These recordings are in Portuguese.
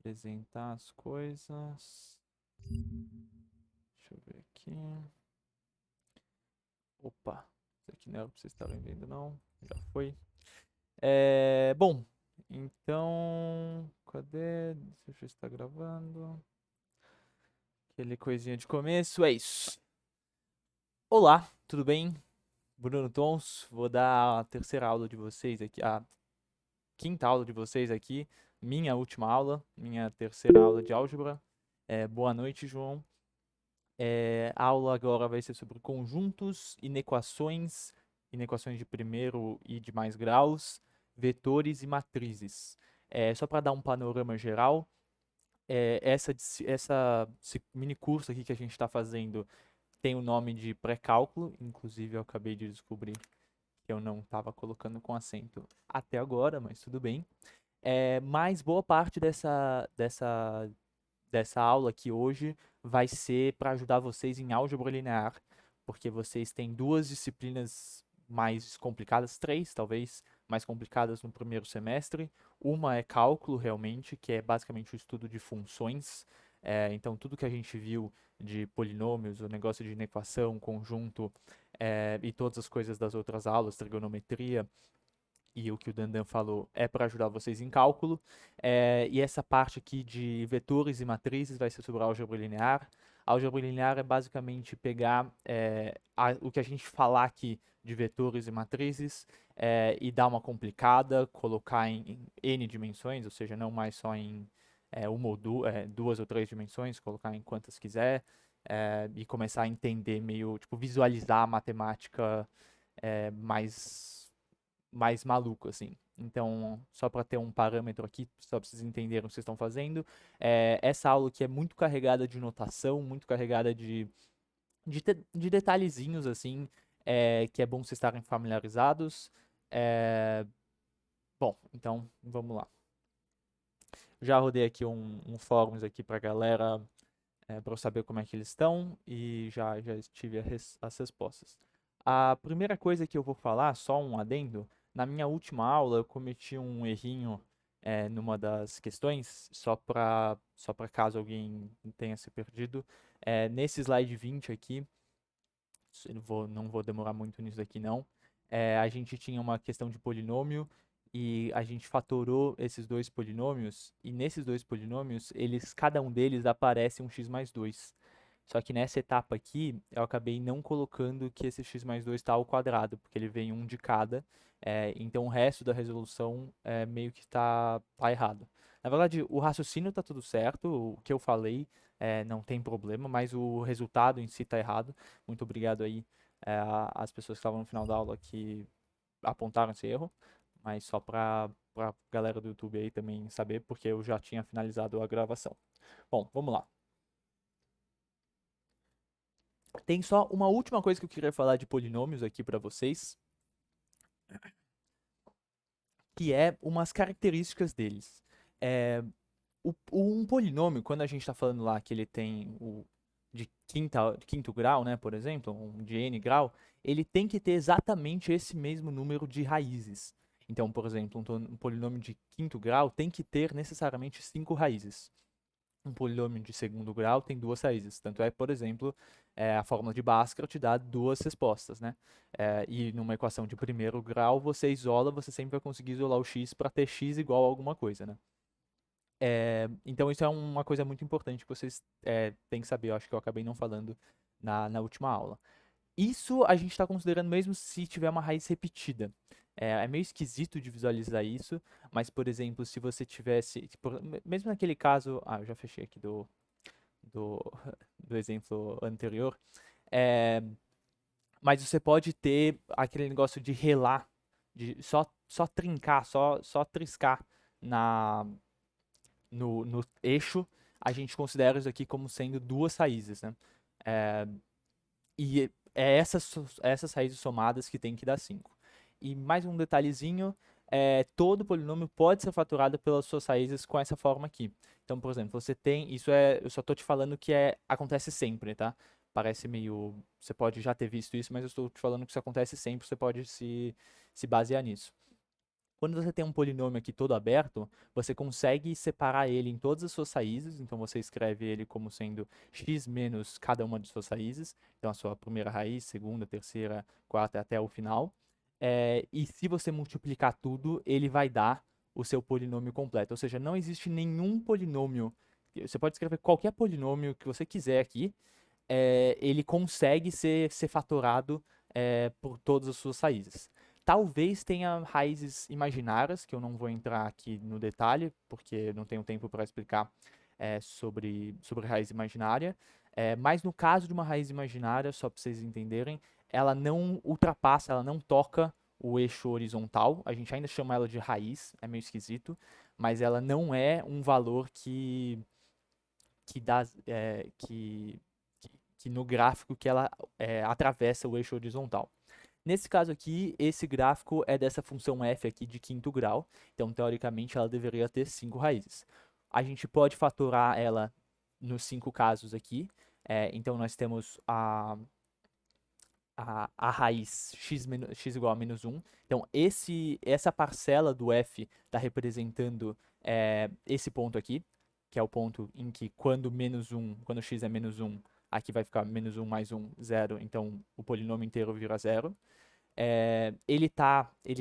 apresentar as coisas. Deixa eu ver aqui. Opa, isso aqui não era pra vocês estarem vendo, não. Já foi. Bom, então. Cadê? Deixa eu ver se tá gravando. Aquele coisinha de começo, é isso. Olá, tudo bem? Bruno Tons, vou dar a terceira aula de vocês aqui, a quinta aula de vocês aqui, minha última aula, minha terceira aula de álgebra. Boa noite, João. A aula agora vai ser sobre conjuntos, inequações de primeiro e de mais graus, vetores e matrizes. Só para dar um panorama geral, esse mini curso aqui que a gente está fazendo tem o nome de pré-cálculo, inclusive eu acabei de descobrir que eu não estava colocando com acento até agora, mas tudo bem. Mas boa parte dessa aula aqui hoje vai ser para ajudar vocês em álgebra linear, porque vocês têm duas disciplinas mais complicadas, três talvez, mais complicadas no primeiro semestre. Uma é cálculo, realmente, que é basicamente o estudo de funções. Então, tudo que a gente viu de polinômios, o negócio de inequação, conjunto e todas as coisas das outras aulas, trigonometria, e o que o Dandan falou é para ajudar vocês em cálculo. E essa parte aqui de vetores e matrizes vai ser sobre álgebra linear. Álgebra linear é basicamente pegar o que a gente falar aqui de vetores e matrizes e dar uma complicada, colocar em N dimensões, ou seja, não mais só em duas ou três dimensões, colocar em quantas quiser, e começar a entender meio, tipo, visualizar a matemática mais maluco, assim. Então, só para ter um parâmetro aqui, só para vocês entenderem o que vocês estão fazendo, essa aula aqui é muito carregada de notação, muito carregada de detalhezinhos, assim, que é bom vocês estarem familiarizados. Bom, então, vamos lá. Já rodei aqui um fóruns aqui para a galera, para eu saber como é que eles estão, e já tive as respostas. A primeira coisa que eu vou falar, só um adendo, na minha última aula eu cometi um errinho numa das questões, só para caso alguém tenha se perdido. Nesse slide 20 aqui, não vou demorar muito nisso aqui não, a gente tinha uma questão de polinômio e a gente fatorou esses dois polinômios, e nesses dois polinômios, cada um deles aparece um x mais 2. Só que nessa etapa aqui, eu acabei não colocando que esse x mais 2 está ao quadrado, porque ele vem um de cada, então o resto da resolução meio que tá errado. Na verdade, o raciocínio está tudo certo, o que eu falei não tem problema, mas o resultado em si está errado. Muito obrigado aí às pessoas que estavam no final da aula que apontaram esse erro, mas só para galera do YouTube aí também saber, porque eu já tinha finalizado a gravação. Bom, vamos lá. Tem só uma última coisa que eu queria falar de polinômios aqui para vocês, que é umas características deles. É, um polinômio, quando a gente está falando lá que ele tem o de quinto grau, né, por exemplo, um de n grau, ele tem que ter exatamente esse mesmo número de raízes. Então, por exemplo, um polinômio de quinto grau tem que ter necessariamente 5 raízes. Um polinômio de segundo grau tem duas raízes. Tanto é, por exemplo, a fórmula de Bhaskara te dá duas respostas, né? E numa equação de primeiro grau, você isola, você sempre vai conseguir isolar o x para ter x igual a alguma coisa, né? Então isso é uma coisa muito importante que vocês têm que saber. Eu acho que eu acabei não falando na última aula. Isso a gente está considerando mesmo se tiver uma raiz repetida. É meio esquisito de visualizar isso, mas, por exemplo, se você tivesse. Mesmo naquele caso. Ah, eu já fechei aqui do, do exemplo anterior. É, mas você pode ter aquele negócio de relar, de só trincar, só triscar na, no eixo. A gente considera isso aqui como sendo duas raízes, né? É, e é essas raízes somadas que tem que dar 5. E mais um detalhezinho, todo polinômio pode ser fatorado pelas suas raízes com essa forma aqui. Então, por exemplo, você tem, eu só estou te falando que acontece sempre, tá? Parece meio, você pode já ter visto isso, mas eu estou te falando que isso acontece sempre, você pode se basear nisso. Quando você tem um polinômio aqui todo aberto, você consegue separar ele em todas as suas raízes, então você escreve ele como sendo x menos cada uma de suas raízes, então a sua primeira raiz, segunda, terceira, quarta até o final. E se você multiplicar tudo, ele vai dar o seu polinômio completo, ou seja, não existe nenhum polinômio, você pode escrever qualquer polinômio que você quiser aqui, ele consegue ser fatorado por todas as suas raízes. Talvez tenha raízes imaginárias, que eu não vou entrar aqui no detalhe, porque não tenho tempo para explicar sobre raiz imaginária. Mas no caso de uma raiz imaginária, só para vocês entenderem, ela não ultrapassa, ela não toca o eixo horizontal. A gente ainda chama ela de raiz, é meio esquisito, mas ela não é um valor que dá, que no gráfico que ela atravessa o eixo horizontal. Nesse caso aqui, esse gráfico é dessa função f aqui de quinto grau, então teoricamente ela deveria ter 5 raízes. A gente pode fatorar ela nos 5 casos aqui, então nós temos a raiz x igual a menos 1. Então essa parcela do f está representando esse ponto aqui, que é o ponto em que quando quando x é menos 1, aqui vai ficar menos 1 mais 1, 0, então o polinômio inteiro vira 0. Ele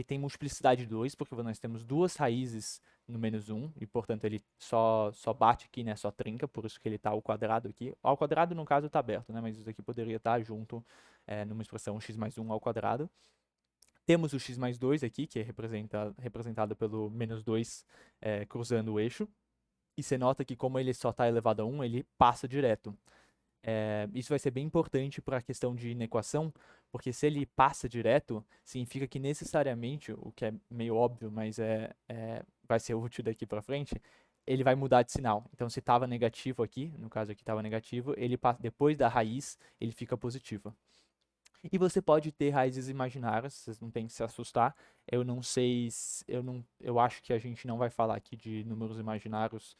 tem multiplicidade 2, porque nós temos duas raízes no menos 1, e portanto ele só bate aqui, né, só trinca, por isso que ele está ao quadrado aqui. Ao quadrado, no caso, está aberto, né, mas isso aqui poderia estar junto numa expressão x mais 1 ao quadrado. Temos o x mais 2 aqui, que é representado pelo menos 2 cruzando o eixo. E você nota que como ele só está elevado a 1, ele passa direto. Isso vai ser bem importante para a questão de inequação, porque se ele passa direto, significa que necessariamente, o que é meio óbvio, mas vai ser útil daqui para frente, ele vai mudar de sinal. Então, se estava negativo aqui, no caso aqui estava negativo, ele depois da raiz, ele fica positivo. E você pode ter raízes imaginárias, vocês não tem que se assustar. Eu não sei, eu acho que a gente não vai falar aqui de números imaginários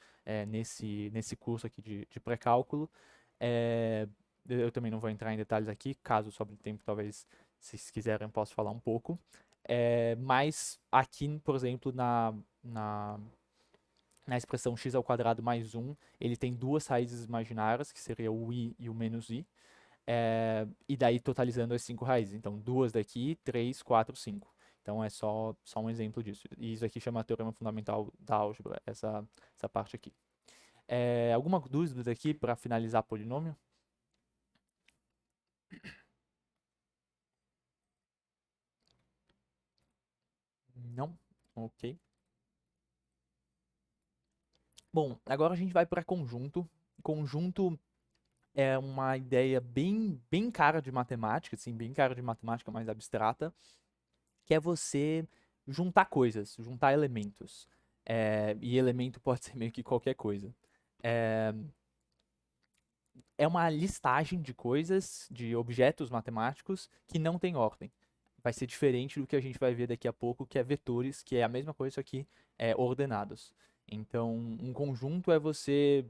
nesse curso aqui de pré-cálculo. Eu também não vou entrar em detalhes aqui, caso sobre o tempo, talvez, se vocês quiserem, eu posso falar um pouco. Mas aqui, por exemplo, na expressão x ao quadrado mais 1, ele tem duas raízes imaginárias, que seria o i e o menos i. E daí totalizando as 5 raízes. Então, duas daqui, 3, 4, 5. Então, é só um exemplo disso. E isso aqui chama teorema fundamental da álgebra, essa parte aqui. Alguma dúvida aqui para finalizar polinômio? Não? Ok. Bom, agora a gente vai para conjunto. Conjunto é uma ideia bem cara de matemática, assim, bem cara de matemática mais abstrata, que é você juntar coisas, juntar elementos. E elemento pode ser meio que qualquer coisa. É, é uma listagem de coisas, de objetos matemáticos que não tem ordem. Vai ser diferente do que a gente vai ver daqui a pouco, que é vetores, que é a mesma coisa, só que ordenados. Então, um conjunto é você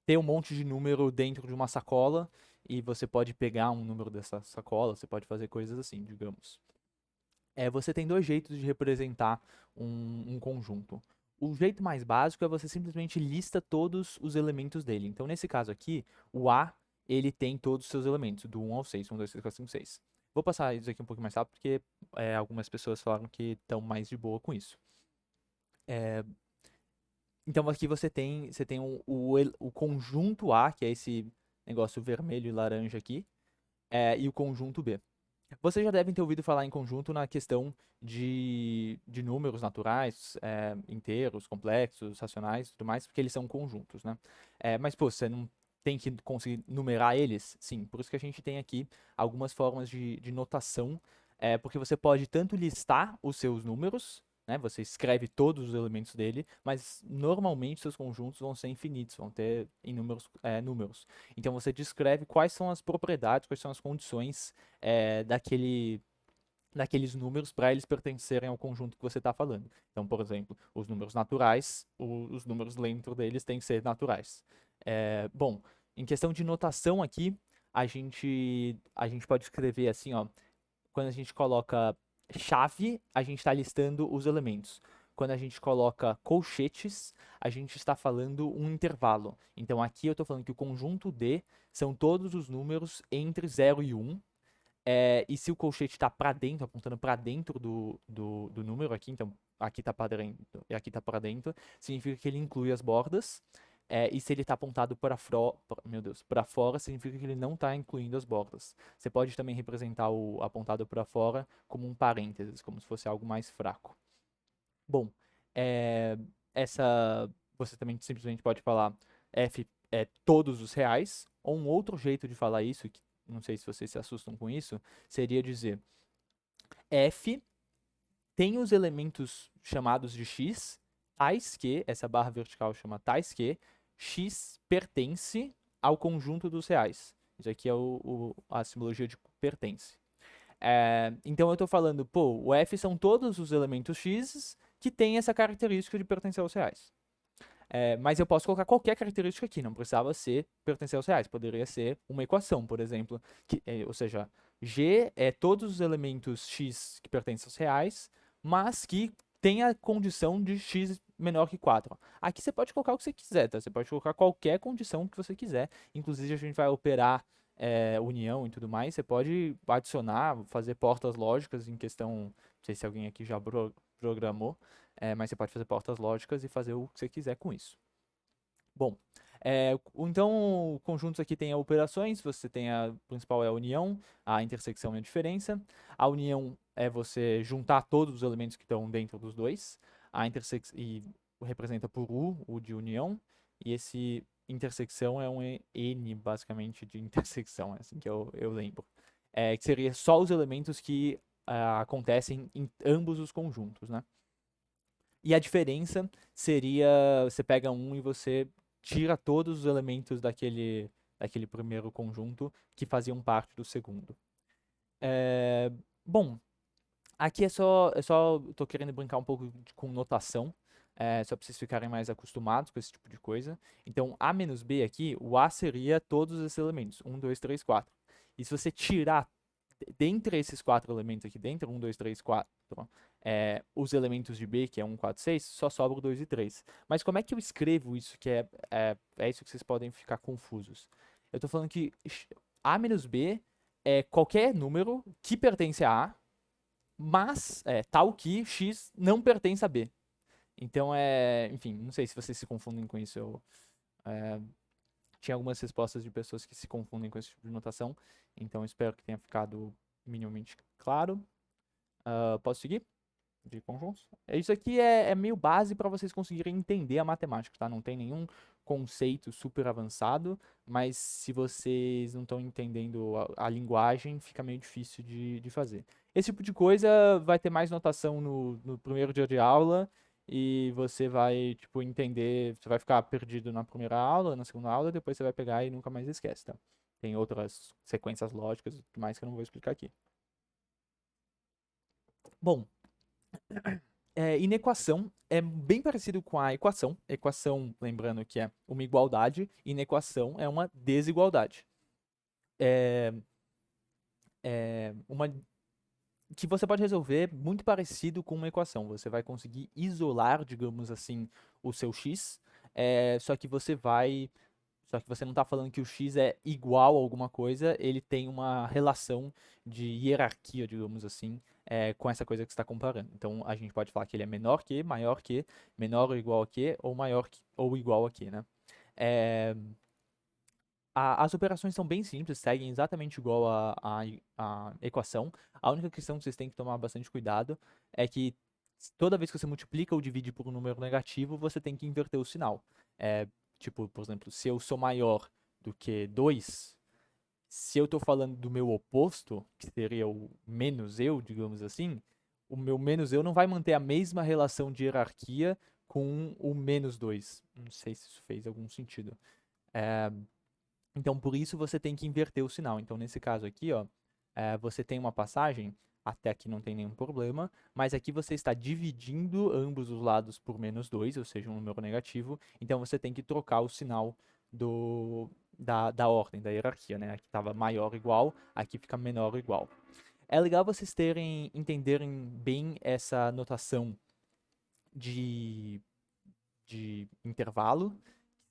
ter um monte de número dentro de uma sacola e você pode pegar um número dessa sacola, você pode fazer coisas assim, digamos. Você tem dois jeitos de representar um conjunto. O jeito mais básico é você simplesmente lista todos os elementos dele. Então, nesse caso aqui, o A, ele tem todos os seus elementos, do 1 ao 6, 1, 2, 3, 4, 5, 6. Vou passar isso aqui um pouco mais rápido, porque algumas pessoas falaram que estão mais de boa com isso. Então, aqui você tem o conjunto A, que é esse negócio vermelho e laranja aqui, e o conjunto B. Vocês já devem ter ouvido falar em conjunto na questão de números naturais, inteiros, complexos, racionais e tudo mais, porque eles são conjuntos, né? Mas, pô, você não tem que conseguir numerar eles? Sim, por isso que a gente tem aqui algumas formas de notação, porque você pode tanto listar os seus números, né? Você escreve todos os elementos dele, mas normalmente seus conjuntos vão ser infinitos, vão ter inúmeros números. Então você descreve quais são as propriedades, quais são as condições daqueles números para eles pertencerem ao conjunto que você está falando. Então, por exemplo, os números naturais, os números dentro deles têm que ser naturais. Bom, em questão de notação aqui, a gente pode escrever assim, ó, quando a gente coloca chave, a gente está listando os elementos. Quando a gente coloca colchetes, a gente está falando um intervalo. Então aqui eu estou falando que o conjunto D são todos os números entre 0 e 1. E se o colchete está para dentro, apontando para dentro do número aqui, então aqui está para dentro e aqui está para dentro, significa que ele inclui as bordas. E se ele está apontado para fora, significa que ele não está incluindo as bordas. Você pode também representar o apontado para fora como um parênteses, como se fosse algo mais fraco. Bom, é, essa você também simplesmente pode falar f é todos os reais, ou um outro jeito de falar isso, que não sei se vocês se assustam com isso, seria dizer f tem os elementos chamados de x, tais que, essa barra vertical chama tais que, x pertence ao conjunto dos reais. Isso aqui é a simbologia de pertence. Então eu estou falando, pô, o f são todos os elementos x que têm essa característica de pertencer aos reais. Mas eu posso colocar qualquer característica aqui, não precisava ser pertencer aos reais, poderia ser uma equação, por exemplo, ou seja, G é todos os elementos x que pertencem aos reais, mas que tem a condição de x menor que 4. Aqui você pode colocar o que você quiser, tá? Você pode colocar qualquer condição que você quiser, inclusive a gente vai operar união e tudo mais, você pode adicionar, fazer portas lógicas em questão, não sei se alguém aqui já programou, mas você pode fazer portas lógicas e fazer o que você quiser com isso. Bom, então conjuntos aqui tem operações, você tem a principal é a união, a intersecção e a diferença. A união é você juntar todos os elementos que estão dentro dos dois, a intersecção e representa por o de união, e esse intersecção é um N, basicamente, de intersecção, é assim que eu lembro. Que seria só os elementos que acontecem em ambos os conjuntos, né? E a diferença seria, você pega um e você tira todos os elementos daquele primeiro conjunto que faziam parte do segundo. Bom, aqui eu tô querendo brincar um pouco com notação, só para vocês ficarem mais acostumados com esse tipo de coisa. Então, A menos B aqui, o A seria todos esses elementos, 1, 2, 3, 4. E se você tirar dentre esses 4 elementos aqui dentro, 1, 2, 3, 4, os elementos de B, que é 1, 4, 6, só sobra o 2 e 3. Mas como é que eu escrevo isso, que é isso que vocês podem ficar confusos? Eu tô falando que A menos B é qualquer número que pertence a A, mas tal que X não pertence a B. Então enfim, não sei se vocês se confundem com isso. Eu tinha algumas respostas de pessoas que se confundem com esse tipo de notação, então espero que tenha ficado minimamente claro. Posso seguir? De conjuntos. Isso aqui é meio base para vocês conseguirem entender a matemática, tá? Não tem nenhum conceito super avançado, mas se vocês não estão entendendo a linguagem, fica meio difícil de fazer. Esse tipo de coisa vai ter mais notação no primeiro dia de aula e você vai, tipo, entender, você vai ficar perdido na primeira aula, na segunda aula, depois você vai pegar e nunca mais esquece, tá? Tem outras sequências lógicas e tudo mais que eu não vou explicar aqui. Bom, inequação é bem parecido com a equação. Equação, lembrando que é uma igualdade, inequação é uma desigualdade. Uma que você pode resolver muito parecido com uma equação. Você vai conseguir isolar, digamos assim, o seu x, só que você não está falando que o x é igual a alguma coisa, ele tem uma relação de hierarquia, digamos assim, com essa coisa que você está comparando. Então a gente pode falar que ele é menor que, maior que, menor ou igual a que, ou maior que, ou igual a que, né? As operações são bem simples, seguem exatamente igual a equação. A única questão que vocês têm que tomar bastante cuidado é que toda vez que você multiplica ou divide por um número negativo, você tem que inverter o sinal. Tipo, por exemplo, se eu sou maior do que 2, se eu estou falando do meu oposto, que seria o menos eu, digamos assim, o meu menos eu não vai manter a mesma relação de hierarquia com o menos 2. Não sei se isso fez algum sentido. Então, por isso você tem que inverter o sinal. Então, nesse caso aqui, ó, você tem uma passagem, até aqui não tem nenhum problema, mas aqui você está dividindo ambos os lados por menos 2, ou seja, um número negativo, então você tem que trocar o sinal da ordem, da hierarquia, né? Aqui estava maior ou igual, aqui fica menor ou igual. É legal vocês entenderem bem essa notação de, de intervalo.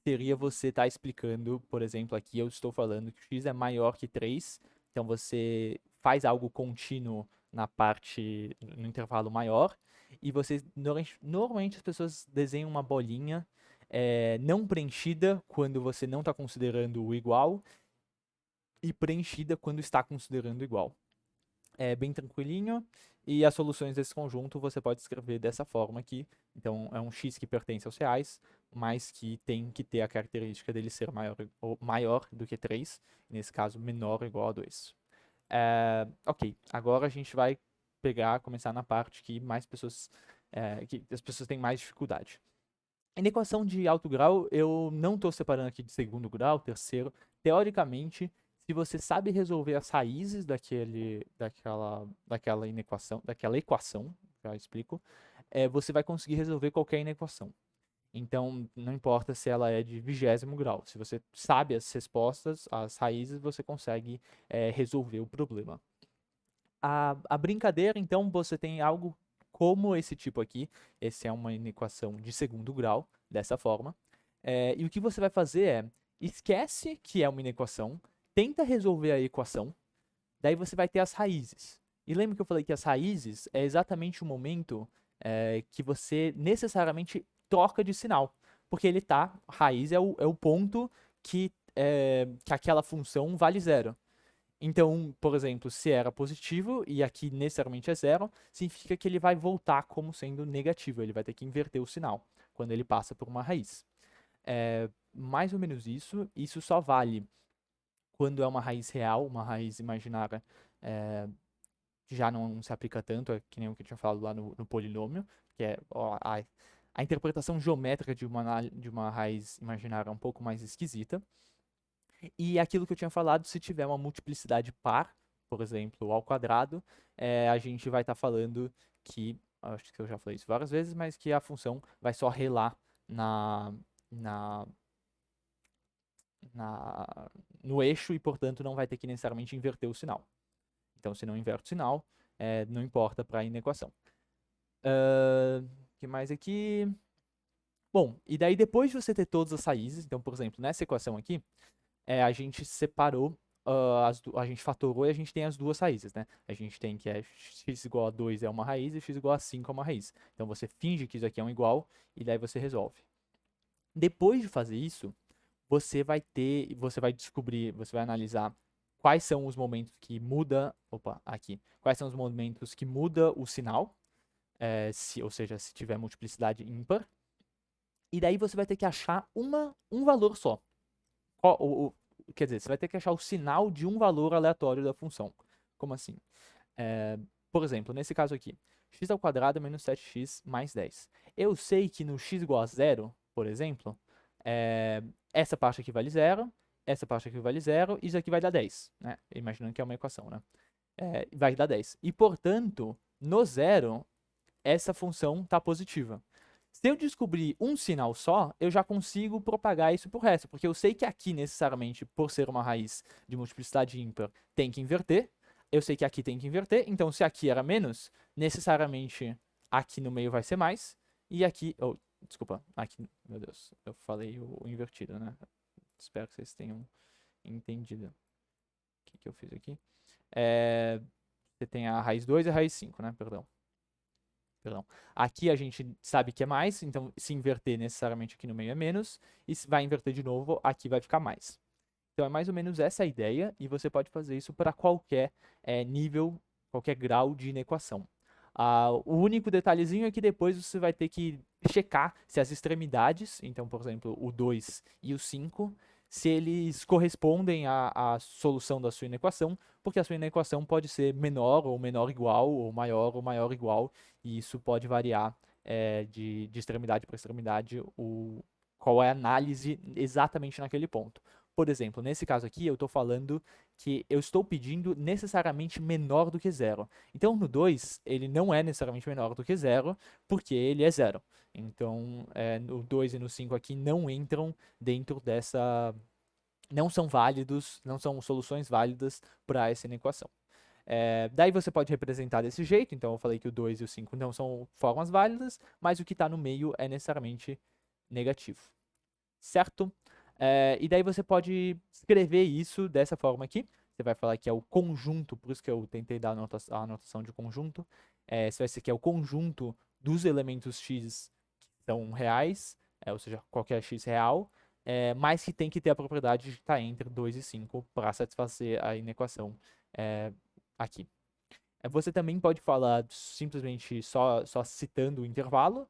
Seria você estar explicando, por exemplo, aqui eu estou falando que x é maior que 3, então você faz algo contínuo no intervalo maior, e você, normalmente as pessoas desenham uma bolinha não preenchida quando você não está considerando o igual, e preenchida quando está considerando igual. É bem tranquilinho, e as soluções desse conjunto você pode escrever dessa forma aqui. Então, é um x que pertence aos reais, mas que tem que ter a característica dele ser maior do que 3, nesse caso, menor ou igual a 2. Ok, agora a gente vai começar na parte que que as pessoas têm mais dificuldade. Em equação de alto grau, eu não estou separando aqui de segundo grau, terceiro. Teoricamente, se você sabe resolver as raízes daquela equação, já explico, você vai conseguir resolver qualquer inequação. Então, não importa se ela é de 20º grau. Se você sabe as respostas, as raízes, você consegue resolver o problema. A brincadeira, então, você tem algo como esse tipo aqui. Esse é uma inequação de segundo grau, dessa forma. E o que você vai fazer esquece que é uma inequação, tenta resolver a equação, daí você vai ter as raízes. E lembra que eu falei que as raízes é exatamente o momento que você necessariamente troca de sinal. Porque raiz é o ponto que aquela função vale zero. Então, por exemplo, se era positivo e aqui necessariamente é zero, significa que ele vai voltar como sendo negativo. Ele vai ter que inverter o sinal quando ele passa por uma raiz. Mais ou menos isso. Isso só vale quando é uma raiz real, uma raiz imaginária. Já não se aplica tanto, que nem o que eu tinha falado lá no polinômio, que é a interpretação geométrica de uma raiz imaginária é um pouco mais esquisita. E aquilo que eu tinha falado, se tiver uma multiplicidade par, por exemplo, ao quadrado, a gente vai estar falando que, acho que eu já falei isso várias vezes, mas que a função vai só relar na, na, no eixo e, portanto, não vai ter que necessariamente inverter o sinal. Então, se não inverte o sinal, não importa para a inequação. O que mais aqui? Bom, e daí depois de você ter todas as raízes, então, por exemplo, nessa equação aqui, a gente separou, a gente fatorou e a gente tem as duas raízes, né? A gente tem que x igual a 2 é uma raiz e x igual a 5 é uma raiz. Então você finge que isso aqui é um igual e daí você resolve. Depois de fazer isso, você vai descobrir, você vai analisar quais são os momentos que muda, quais são os momentos que muda o sinal, ou seja, se tiver multiplicidade ímpar. E daí você vai ter que achar um valor só. Quer dizer, você vai ter que achar o sinal de um valor aleatório da função. Como assim? Por exemplo, nesse caso aqui, x ao quadrado é menos 7x mais 10. Eu sei que no x igual a zero, por exemplo, essa parte aqui vale zero, essa parte aqui vale zero, e isso aqui vai dar 10, né? Imaginando que é uma equação, né? Vai dar 10. E, portanto, no zero, essa função está positiva. Se eu descobrir um sinal só, eu já consigo propagar isso pro resto, porque eu sei que aqui, necessariamente, por ser uma raiz de multiplicidade ímpar, tem que inverter. Eu sei que aqui tem que inverter, então se aqui era menos, necessariamente aqui no meio vai ser mais, e aqui... desculpa, aqui... Meu Deus, eu falei o invertido, né? Espero que vocês tenham entendido. O que eu fiz aqui? Você tem a raiz 2 e a raiz 5, né? Perdão. Aqui a gente sabe que é mais, então se inverter necessariamente aqui no meio é menos, e se vai inverter de novo, aqui vai ficar mais. Então é mais ou menos essa a ideia, e você pode fazer isso para qualquer nível, qualquer grau de inequação. O único detalhezinho é que depois você vai ter que checar se as extremidades, então, por exemplo, o 2 e o 5, se eles correspondem à solução da sua inequação, porque a sua inequação pode ser menor ou menor igual, ou maior igual, e isso pode variar de extremidade para extremidade qual é a análise exatamente naquele ponto. Por exemplo, nesse caso aqui, eu estou falando que eu estou pedindo necessariamente menor do que zero. Então, no 2, ele não é necessariamente menor do que zero, porque ele é zero. Então, no 2 e no 5 aqui não entram dentro dessa... Não são válidos, não são soluções válidas para essa inequação. Daí você pode representar desse jeito, então eu falei que o 2 e o 5 não são formas válidas, mas o que está no meio é necessariamente negativo, certo? E daí você pode escrever isso dessa forma aqui. Você vai falar que é o conjunto, por isso que eu tentei dar a anotação de conjunto. Você vai ser que é o conjunto dos elementos x que são reais, ou seja, qualquer x real, mas que tem que ter a propriedade de estar entre 2 e 5 para satisfazer a inequação aqui. Você também pode falar simplesmente só citando o intervalo.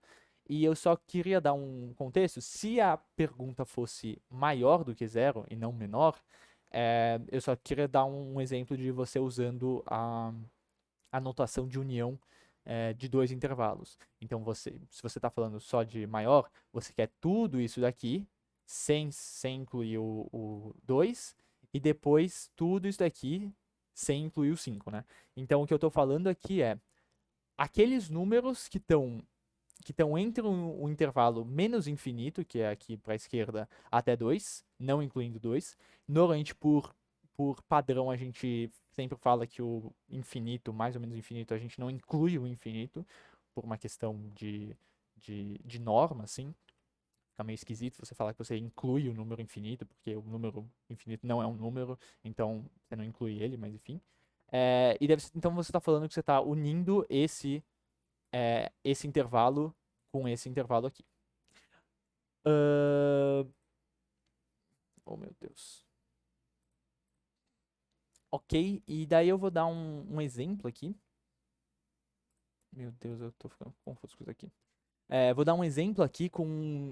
E eu só queria dar um contexto. Se a pergunta fosse maior do que zero e não menor, eu só queria dar um exemplo de você usando a notação de união de dois intervalos. Então, se você está falando só de maior, você quer tudo isso daqui, sem incluir o 2, e depois tudo isso daqui, sem incluir o 5, né? Então, o que eu estou falando aqui é aqueles números que estão entre o intervalo menos infinito, que é aqui para a esquerda, até 2, não incluindo 2. Normalmente, por padrão, a gente sempre fala que o infinito, mais ou menos infinito, a gente não inclui o infinito, por uma questão de norma, assim. Fica meio esquisito você falar que você inclui o número infinito, porque o número infinito não é um número, então você não inclui ele, mas enfim. Então você está falando que você está unindo esse intervalo com esse intervalo aqui. Oh, meu Deus. Ok, e daí eu vou dar um exemplo aqui. Meu Deus, eu tô ficando confuso com isso aqui. Vou dar um exemplo aqui com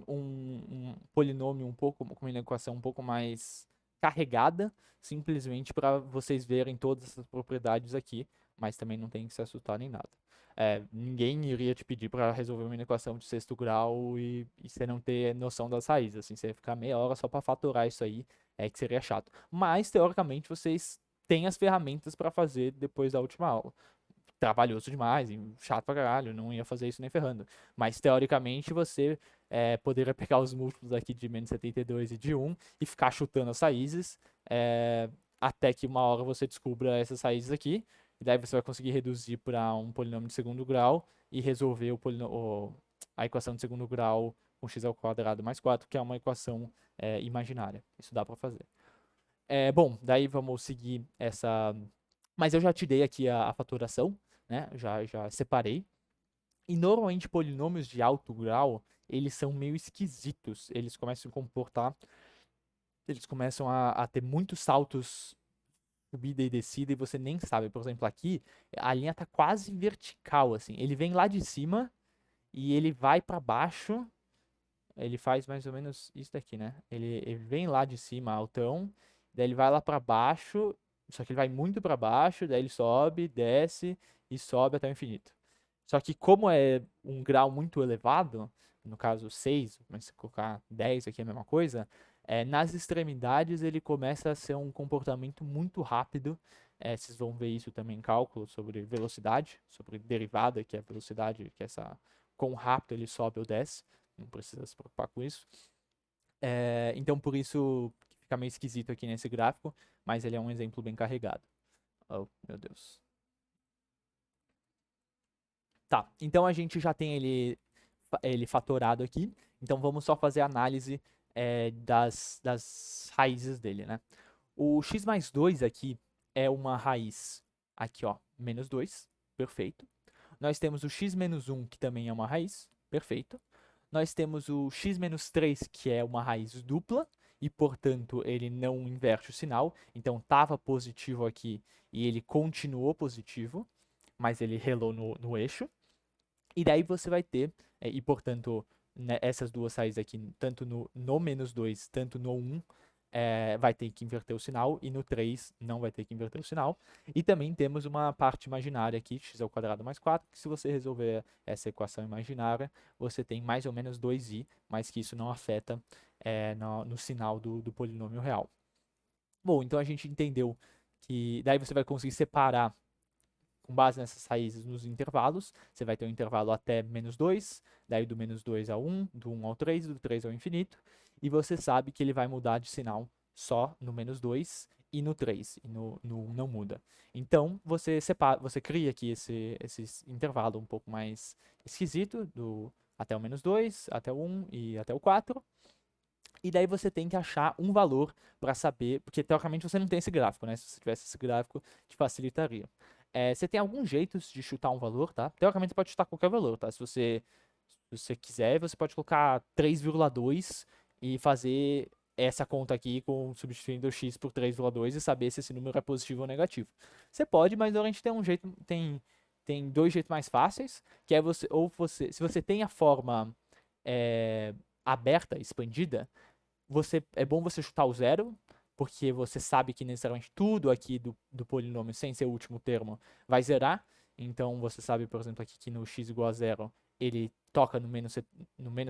um polinômio com uma equação um pouco mais carregada, simplesmente para vocês verem todas essas propriedades aqui, mas também não tem que se assustar nem nada. Ninguém iria te pedir para resolver uma equação de sexto grau e você não ter noção das raízes, assim, você ia ficar meia hora só para fatorar isso aí, que seria chato. Mas, teoricamente, vocês têm as ferramentas para fazer depois da última aula. Trabalhoso demais, e chato pra caralho, não ia fazer isso nem ferrando. Mas teoricamente você poderia pegar os múltiplos aqui de menos 72 e de 1 e ficar chutando as raízes até que uma hora você descubra essas raízes aqui. E daí você vai conseguir reduzir para um polinômio de segundo grau e resolver a equação de segundo grau com x ao quadrado mais 4, que é uma equação imaginária. Isso dá para fazer. Bom, daí vamos seguir essa. Mas eu já te dei aqui a fatoração, né? Já separei. E normalmente polinômios de alto grau, eles são meio esquisitos. Eles começam a comportar. Eles começam a ter muitos saltos, subida e descida, e você nem sabe. Por exemplo, aqui, a linha tá quase vertical, assim. Ele vem lá de cima e ele vai para baixo. Ele faz mais ou menos isso daqui, né? Ele vem lá de cima, altão, daí ele vai lá para baixo, só que ele vai muito para baixo, daí ele sobe, desce e sobe até o infinito. Só que como é um grau muito elevado, no caso 6, mas se colocar 10 aqui é a mesma coisa, nas extremidades ele começa a ser um comportamento muito rápido. Vocês vão ver isso também em cálculo sobre velocidade, sobre derivada, que é a velocidade, que é essa quão rápido ele sobe ou desce. Não precisa se preocupar com isso. Então, por isso, fica meio esquisito aqui nesse gráfico, mas ele é um exemplo bem carregado. Oh, meu Deus. Tá, então a gente já tem ele fatorado aqui. Então, vamos só fazer a análise das raízes dele, né? O x mais 2 aqui é uma raiz, aqui ó, menos 2, perfeito. Nós temos o x menos 1, que também é uma raiz, perfeito. Nós temos o x menos 3, que é uma raiz dupla, e portanto ele não inverte o sinal. Então estava positivo aqui e ele continuou positivo, mas ele relou no eixo. E daí você vai ter, e portanto, né, essas duas raízes aqui, tanto no menos 2, tanto no 1, vai ter que inverter o sinal, e no 3 não vai ter que inverter o sinal. E também temos uma parte imaginária aqui, x ao quadrado mais 4, que se você resolver essa equação imaginária, você tem mais ou menos 2i, mas que isso não afeta no sinal do polinômio real. Bom, então a gente entendeu que daí você vai conseguir separar com base nessas raízes nos intervalos. Você vai ter um intervalo até menos 2, daí do menos 2 ao 1, do 1 ao 3, do 3 ao infinito, e você sabe que ele vai mudar de sinal só no menos 2 e no 3, e no 1 não muda. Então, você separa, você cria aqui esse intervalo um pouco mais esquisito, até o -2, até o 1 e até o 4. E daí você tem que achar um valor para saber, porque teoricamente você não tem esse gráfico, né? Se você tivesse esse gráfico, te facilitaria. Você tem alguns jeitos de chutar um valor, tá? Teoricamente você pode chutar qualquer valor, tá? Se você quiser, você pode colocar 3,2 e fazer essa conta aqui substituindo o x por 3,2 e saber se esse número é positivo ou negativo. Você pode, mas a gente tem um jeito, tem dois jeitos mais fáceis, que é se você tem a forma é, aberta, expandida, é bom você chutar o zero, porque você sabe que necessariamente tudo aqui do polinômio, sem ser o último termo, vai zerar. Então você sabe, por exemplo, aqui que no x igual a zero, ele toca no menos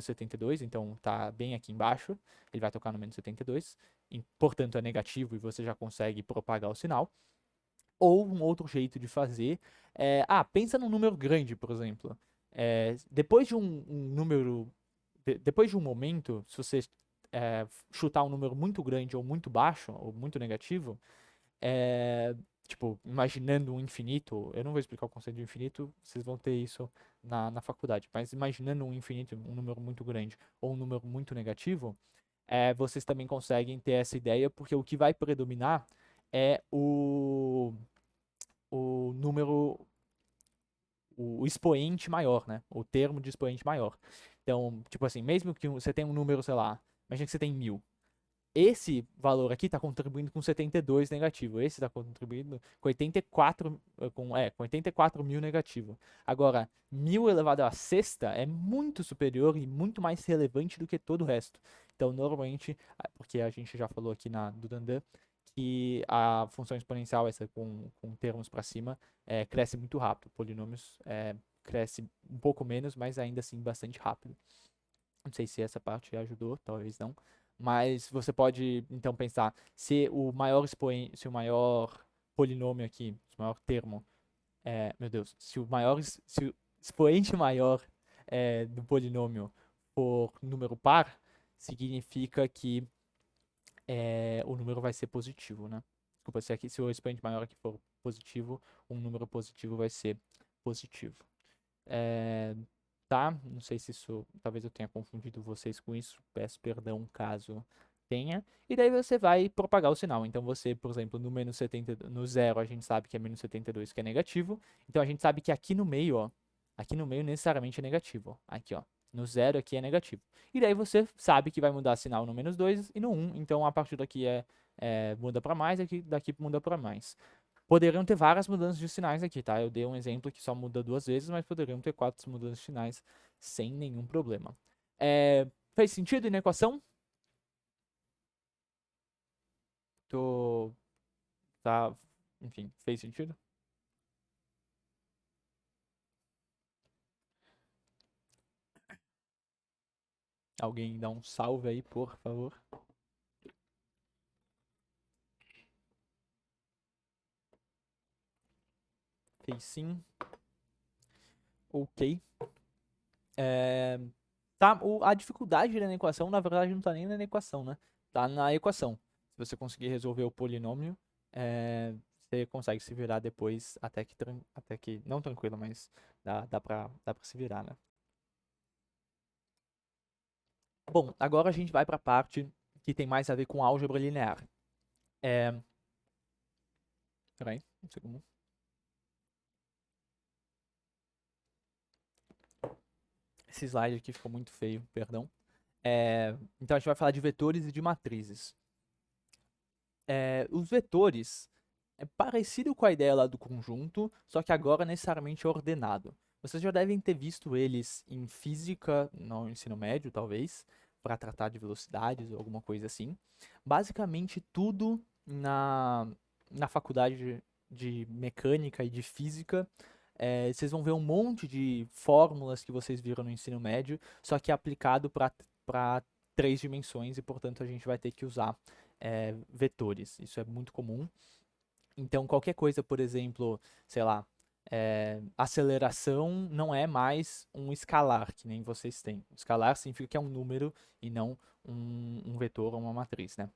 72, então tá bem aqui embaixo, ele vai tocar no menos 72, e, portanto é negativo e você já consegue propagar o sinal. Ou um outro jeito de fazer pensa num número grande, por exemplo. Depois de um número, depois de um momento, se você chutar um número muito grande ou muito baixo, ou muito negativo, tipo, imaginando um infinito, eu não vou explicar o conceito de infinito, vocês vão ter isso na faculdade, mas imaginando um infinito, um número muito grande ou um número muito negativo, vocês também conseguem ter essa ideia, porque o que vai predominar é o número, o expoente maior, né? O termo de expoente maior. Então, tipo assim, mesmo que você tenha um número, sei lá, imagina que você tem 1000. Esse valor aqui está contribuindo com 72 negativo. Esse está contribuindo com 84, com 84 mil negativo. Agora, 1000 elevado à sexta é muito superior e muito mais relevante do que todo o resto. Então, normalmente, porque a gente já falou aqui do Dandan, que a função exponencial, essa com termos para cima, cresce muito rápido. Polinômios cresce um pouco menos, mas ainda assim bastante rápido. Não sei se essa parte ajudou, talvez não. Mas você pode, então, pensar se o maior expoente, se o maior polinômio aqui, o maior termo, meu Deus, se o expoente maior do polinômio for número par, significa que o número vai ser positivo, né? Desculpa, se o expoente maior aqui for positivo, um número positivo vai ser positivo. Tá? Não sei se isso. Talvez eu tenha confundido vocês com isso. Peço perdão caso tenha. E daí você vai propagar o sinal. Então você, por exemplo, no menos 70, no zero a gente sabe que é menos 72 que é negativo. Então a gente sabe que aqui no meio, ó. Aqui no meio necessariamente é negativo. Ó. Aqui, ó. No zero aqui é negativo. E daí você sabe que vai mudar sinal no -2 e no 1. Então a partir daqui muda para mais, daqui muda para mais. Poderiam ter várias mudanças de sinais aqui, tá? Eu dei um exemplo que só muda 2 vezes, mas poderiam ter 4 mudanças de sinais sem nenhum problema. Fez sentido na equação? Tô... Tá... Enfim, fez sentido? Alguém dá um salve aí, por favor. Fez sim. Ok. Tá, a dificuldade na equação, na verdade, não tá nem na equação, né? Tá na equação. Se você conseguir resolver o polinômio, você consegue se virar depois, até que não tranquilo, mas dá pra se virar, né? Bom, agora a gente vai para a parte que tem mais a ver com álgebra linear. Peraí, um segundo. Esse slide aqui ficou muito feio, perdão. Então a gente vai falar de vetores e de matrizes. Os vetores é parecido com a ideia lá do conjunto, só que agora necessariamente ordenado. Vocês já devem ter visto eles em física, no ensino médio, talvez, para tratar de velocidades ou alguma coisa assim. Basicamente, tudo na faculdade de mecânica e de física, vocês vão ver um monte de fórmulas que vocês viram no ensino médio, só que aplicado para 3 dimensões e, portanto, a gente vai ter que usar vetores. Isso é muito comum. Então, qualquer coisa, por exemplo, sei lá, aceleração não é mais um escalar, que nem vocês têm. Escalar significa que é um número e não um vetor ou uma matriz, né?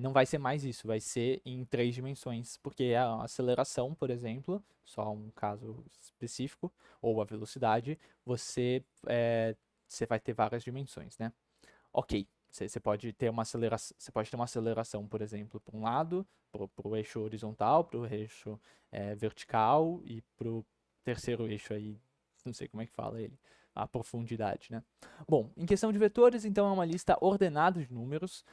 não vai ser mais isso, vai ser em 3 dimensões, porque a aceleração, por exemplo, só um caso específico, ou a velocidade, você vai ter várias dimensões, né? Ok, você pode ter uma aceleração, por exemplo, para um lado, para o eixo horizontal, para o eixo vertical e para o terceiro eixo aí, não sei como é que fala ele, a profundidade, né? Bom, em questão de vetores, então é uma lista ordenada de números,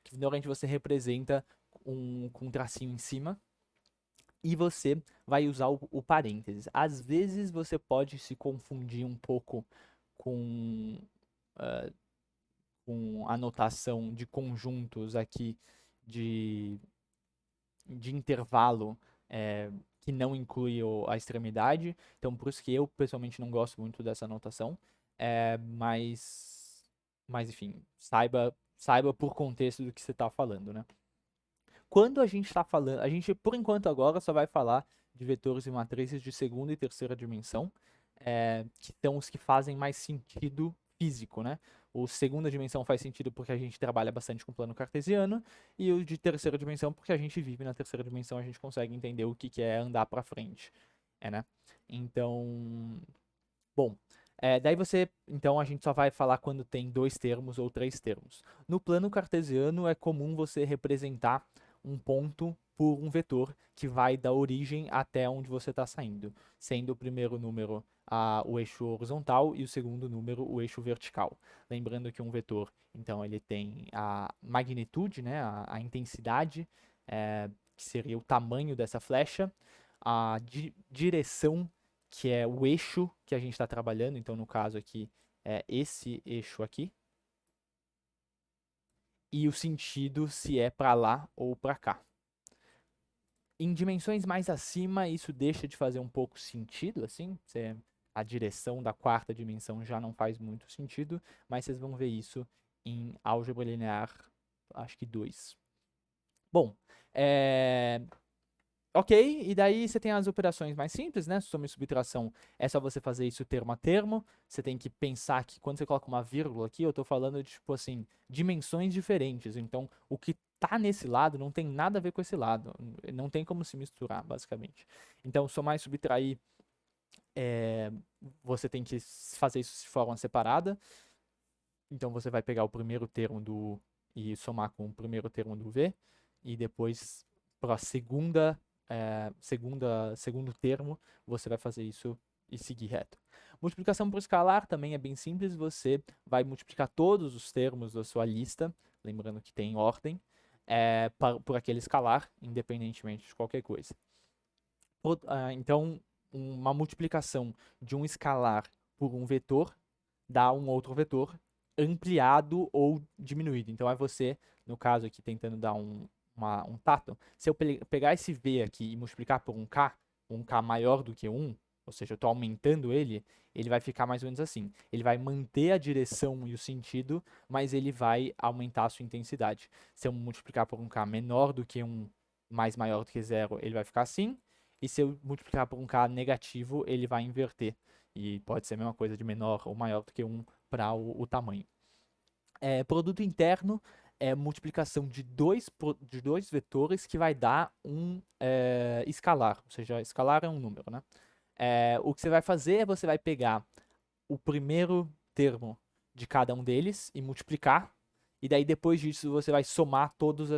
que normalmente você representa com um tracinho em cima, e você vai usar o parênteses. Às vezes você pode se confundir um pouco com a notação de conjuntos aqui de, de intervalo que não inclui a extremidade. Então, por isso que eu pessoalmente não gosto muito dessa notação. Mas, enfim, saiba por contexto do que você está falando, né? Quando a gente está falando, a gente por enquanto agora só vai falar de vetores e matrizes de segunda e terceira dimensão, que são os que fazem mais sentido físico, né? O segunda dimensão faz sentido porque a gente trabalha bastante com plano cartesiano, e o de terceira dimensão porque a gente vive na terceira dimensão, a gente consegue entender o que é andar para frente, né? Então, bom, daí então a gente só vai falar quando tem 2 termos ou 3 termos. No plano cartesiano é comum você representar um ponto por um vetor que vai da origem até onde você está saindo, sendo o primeiro número o eixo horizontal e o segundo número o eixo vertical. Lembrando que um vetor, então, ele tem a magnitude, né, a intensidade, que seria o tamanho dessa flecha, a direção, que é o eixo que a gente está trabalhando, então no caso aqui é esse eixo aqui, e o sentido se é para lá ou para cá. Em dimensões mais acima, isso deixa de fazer um pouco sentido, assim, a direção da quarta dimensão já não faz muito sentido, mas vocês vão ver isso em álgebra linear, acho que 2. Bom, ok, e daí você tem as operações mais simples, né? Soma e subtração é só você fazer isso termo a termo. Você tem que pensar que quando você coloca uma vírgula aqui, eu tô falando de, tipo assim, dimensões diferentes. Então, o que tá nesse lado não tem nada a ver com esse lado. Não tem como se misturar, basicamente. Então, somar e subtrair, é, você tem que fazer isso de forma separada. Então, você vai pegar o primeiro termo e somar com o primeiro termo do V, e depois, para a segundo termo, você vai fazer isso e seguir reto. Multiplicação por escalar também é bem simples, você vai multiplicar todos os termos da sua lista, lembrando que tem ordem, por aquele escalar, independentemente de qualquer coisa. Então, uma multiplicação de um escalar por um vetor dá um outro vetor ampliado ou diminuído. Então, é você, no caso aqui, tentando dar um tato. Se eu pegar esse V aqui e multiplicar por um K maior do que 1, ou seja, eu estou aumentando ele vai ficar mais ou menos assim. Ele vai manter a direção e o sentido, mas ele vai aumentar a sua intensidade. Se eu multiplicar por um K menor do que 1, mais maior do que 0, ele vai ficar assim. E se eu multiplicar por um K negativo, ele vai inverter. E pode ser a mesma coisa de menor ou maior do que 1 para o tamanho. Produto interno é multiplicação de dois vetores que vai dar um escalar. Ou seja, escalar é um número, né? O que você vai fazer é você vai pegar o primeiro termo de cada um deles e multiplicar. E daí depois disso você vai somar todas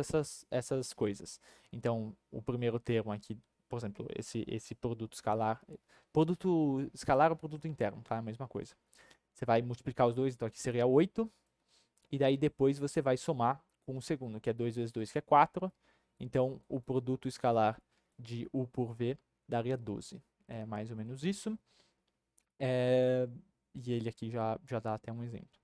essas coisas. Então, o primeiro termo aqui, por exemplo, esse produto escalar. Produto escalar ou produto interno, tá? A mesma coisa. Você vai multiplicar os dois, então aqui seria 8. E daí depois você vai somar com o segundo, que é 2 vezes 2, que é 4. Então, o produto escalar de U por V daria 12. É mais ou menos isso. E ele aqui já dá até um exemplo.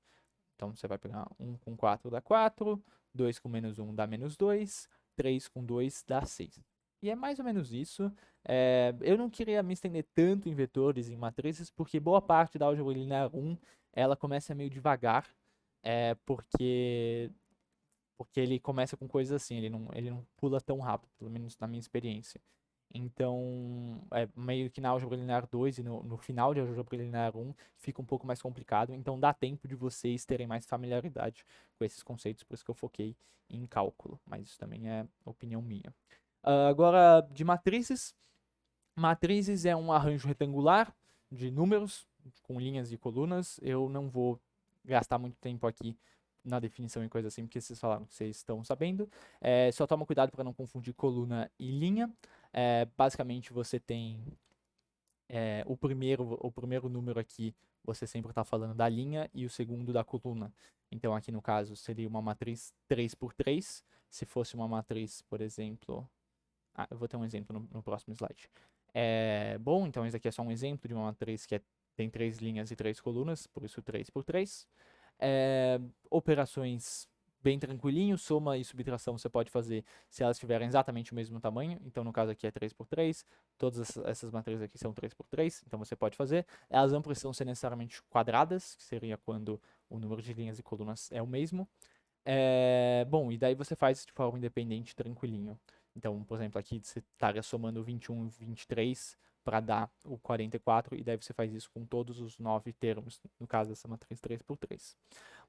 Então, você vai pegar 1 com 4 dá 4, 2 com menos 1 dá menos 2, 3 com 2 dá 6. E é mais ou menos isso. Eu não queria me estender tanto em vetores e em matrizes, porque boa parte da álgebra linear 1 ela começa meio devagar, porque ele começa com coisas assim, ele não pula tão rápido, pelo menos na minha experiência. Então, meio que na álgebra linear 2 e no final de álgebra linear 1 fica um pouco mais complicado. Então, dá tempo de vocês terem mais familiaridade com esses conceitos, por isso que eu foquei em cálculo. Mas isso também é opinião minha. Agora, de matrizes. Matrizes é um arranjo retangular de números, com linhas e colunas. Eu não vou gastar muito tempo aqui na definição e coisa assim, porque vocês falaram que vocês estão sabendo. Só toma cuidado para não confundir coluna e linha. Basicamente, você tem o primeiro número aqui, você sempre está falando da linha, e o segundo da coluna. Então, aqui no caso, seria uma matriz 3 por 3. Se fosse uma matriz, por exemplo. Eu vou ter um exemplo no próximo slide. Bom, então esse aqui é só um exemplo de uma matriz que tem 3 linhas e 3 colunas, por isso 3 por 3. Operações bem tranquilinho, soma e subtração você pode fazer se elas tiverem exatamente o mesmo tamanho. Então, no caso aqui é 3 por 3, todas essas matrizes aqui são 3 por 3, então você pode fazer. Elas não precisam ser necessariamente quadradas, que seria quando o número de linhas e colunas é o mesmo. Bom, e daí você faz de forma independente, tranquilinho. Então, por exemplo, aqui você estaria somando 21 e 23 para dar o 44, e daí você faz isso com todos os 9 termos, no caso dessa matriz 3 por 3.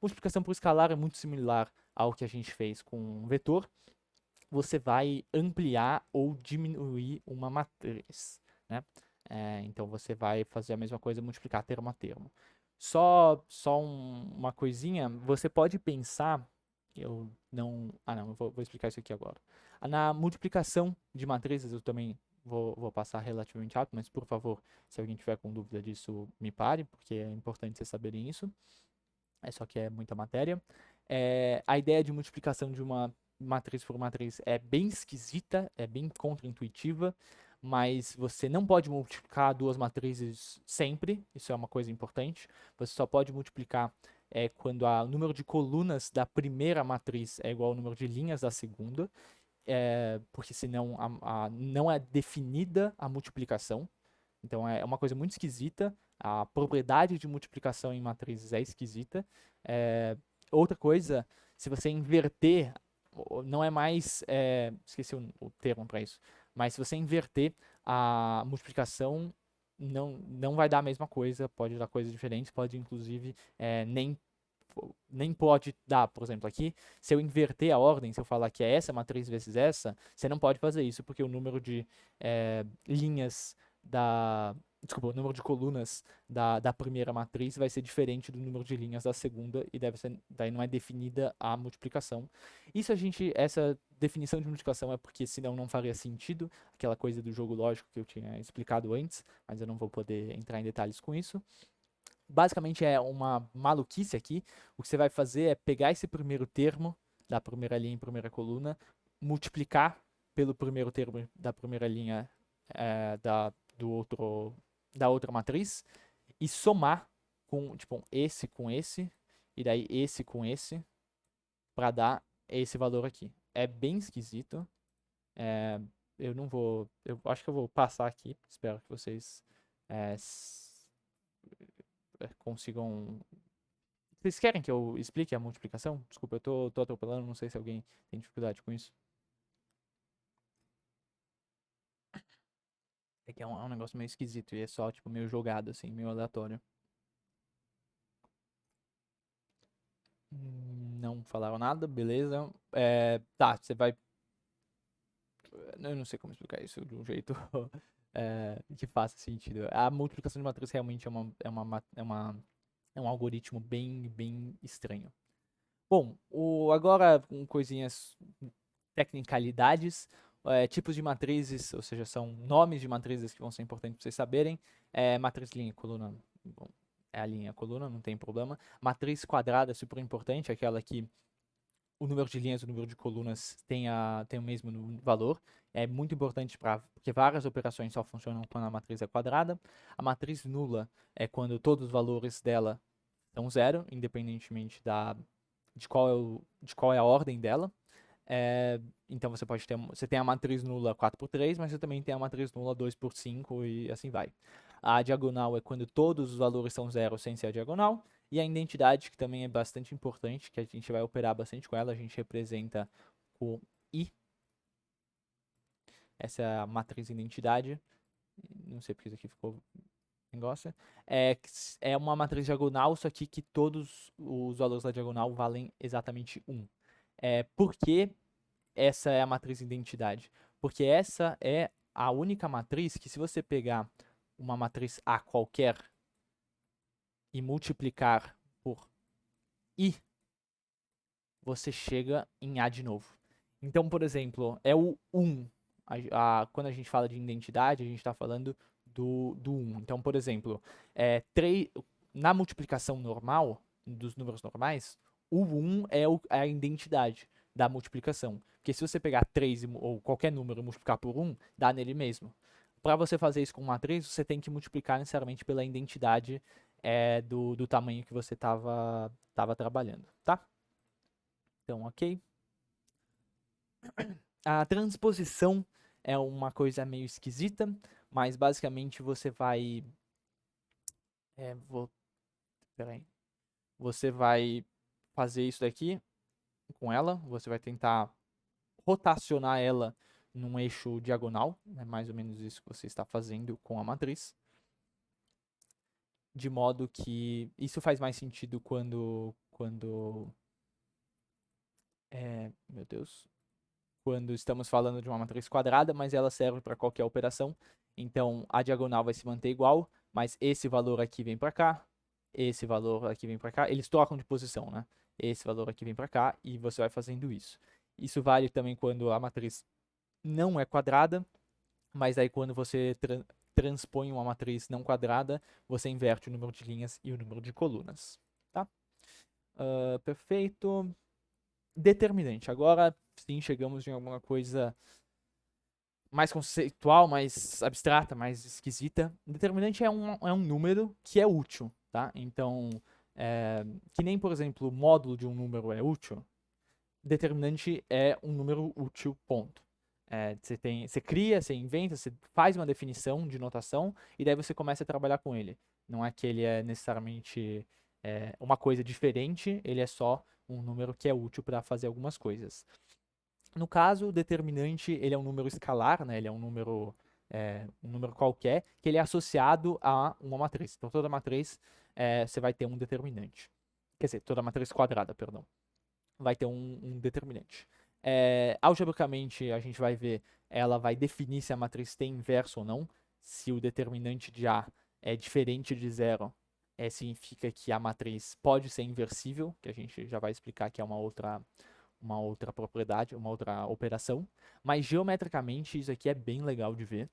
Multiplicação por escalar é muito similar ao que a gente fez com um vetor. Você vai ampliar ou diminuir uma matriz, né? Então você vai fazer a mesma coisa, multiplicar termo a termo. Só uma coisinha, você pode pensar, eu não vou explicar isso aqui agora. Na multiplicação de matrizes eu também vou passar relativamente rápido, mas por favor, se alguém tiver com dúvida disso, me pare, porque é importante vocês saberem isso. Só que é muita matéria. A ideia de multiplicação de uma matriz por matriz é bem esquisita, é bem contraintuitiva, mas você não pode multiplicar duas matrizes sempre, isso é uma coisa importante. Você só pode multiplicar quando o número de colunas da primeira matriz é igual ao número de linhas da segunda, porque senão não é definida a multiplicação. Então é uma coisa muito esquisita. A propriedade de multiplicação em matrizes é esquisita. É, Outra coisa, se você inverter, não é mais. Esqueci o termo para isso. Mas se você inverter a multiplicação, não vai dar a mesma coisa. Pode dar coisas diferentes. Pode, inclusive, nem pode dar, por exemplo, aqui, se eu inverter a ordem, se eu falar que é essa matriz vezes essa, você não pode fazer isso, porque o número de linhas desculpa, o número de colunas da primeira matriz vai ser diferente do número de linhas da segunda, e daí não é definida a multiplicação. Essa definição de multiplicação é porque senão não faria sentido, aquela coisa do jogo lógico que eu tinha explicado antes, mas eu não vou poder entrar em detalhes com isso. Basicamente é uma maluquice aqui. O que você vai fazer é pegar esse primeiro termo da primeira linha e primeira coluna, multiplicar pelo primeiro termo da primeira linha da outra matriz, e somar com, tipo, esse com esse, e daí esse com esse, para dar esse valor aqui. É bem esquisito. Eu não vou. Eu acho que eu vou passar aqui. Espero que vocês é, consigam. Vocês querem que eu explique a multiplicação? Desculpa, eu tô atropelando, não sei se alguém tem dificuldade com isso. É que é um negócio meio esquisito e é só, tipo, meio jogado, assim, meio aleatório. Não falaram nada, beleza. Tá, você vai. Eu não sei como explicar isso de um jeito que faça sentido. A multiplicação de matriz realmente é um algoritmo bem estranho. Bom, agora com coisinhas, tecnicalidades, tipos de matrizes, ou seja, são nomes de matrizes que vão ser importantes para vocês saberem. Matriz linha e coluna, bom, é a linha e a coluna, não tem problema. Matriz quadrada é super importante, aquela que o número de linhas e o número de colunas tem o mesmo valor. É muito importante porque várias operações só funcionam quando a matriz é quadrada. A matriz nula é quando todos os valores dela são zero, independentemente de qual é a ordem dela. Então você tem a matriz nula 4 por 3, mas você também tem a matriz nula 2 por 5 e assim vai. A diagonal é quando todos os valores são zero sem ser a diagonal. E a identidade, que também é bastante importante, que a gente vai operar bastante com ela, a gente representa o i. Essa é a matriz identidade. Não sei porque isso aqui ficou negócio. É uma matriz diagonal, só que todos os valores da diagonal valem exatamente 1. Por que essa é a matriz identidade? Porque essa é a única matriz que, se você pegar uma matriz A qualquer e multiplicar por I, você chega em A de novo. Então, por exemplo, é o 1. Quando a gente fala de identidade, a gente está falando do 1. Então, por exemplo, na multiplicação normal, dos números normais, o 1 é a identidade da multiplicação. Porque se você pegar 3 ou qualquer número e multiplicar por 1, dá nele mesmo. Para você fazer isso com matriz, você tem que multiplicar necessariamente pela identidade do tamanho que você estava trabalhando, tá? Então, ok. A transposição é uma coisa meio esquisita, mas basicamente você vai. Peraí. Você vai fazer isso daqui com ela. Você vai tentar rotacionar ela num eixo diagonal. É mais ou menos isso que você está fazendo com a matriz. De modo que isso faz mais sentido quando meu Deus. Quando estamos falando de uma matriz quadrada, mas ela serve para qualquer operação. Então, a diagonal vai se manter igual, mas esse valor aqui vem para cá, esse valor aqui vem para cá. Eles trocam de posição, né? Esse valor aqui vem para cá e você vai fazendo isso. Isso vale também quando a matriz não é quadrada, mas aí quando você transpõe uma matriz não quadrada, você inverte o número de linhas e o número de colunas, tá? Perfeito. Determinante. Agora sim chegamos em alguma coisa mais conceitual, mais abstrata, mais esquisita. Determinante é um número que é útil, tá? Então, que nem, por exemplo, o módulo de um número é útil, determinante é um número útil, ponto. Você cria, você inventa, você faz uma definição de notação e daí você começa a trabalhar com ele. Não é que ele é necessariamente uma coisa diferente, ele é só um número que é útil para fazer algumas coisas. No caso, o determinante ele é um número escalar, né? Ele é um número qualquer, que ele é associado a uma matriz. Então, toda matriz você vai ter um determinante. Quer dizer, toda matriz quadrada, perdão. Vai ter um determinante. Algebricamente, a gente vai ver, ela vai definir se a matriz tem inverso ou não. Se o determinante de A é diferente de zero, significa que a matriz pode ser inversível, que a gente já vai explicar que é uma outra propriedade, uma outra operação. Mas geometricamente isso aqui é bem legal de ver.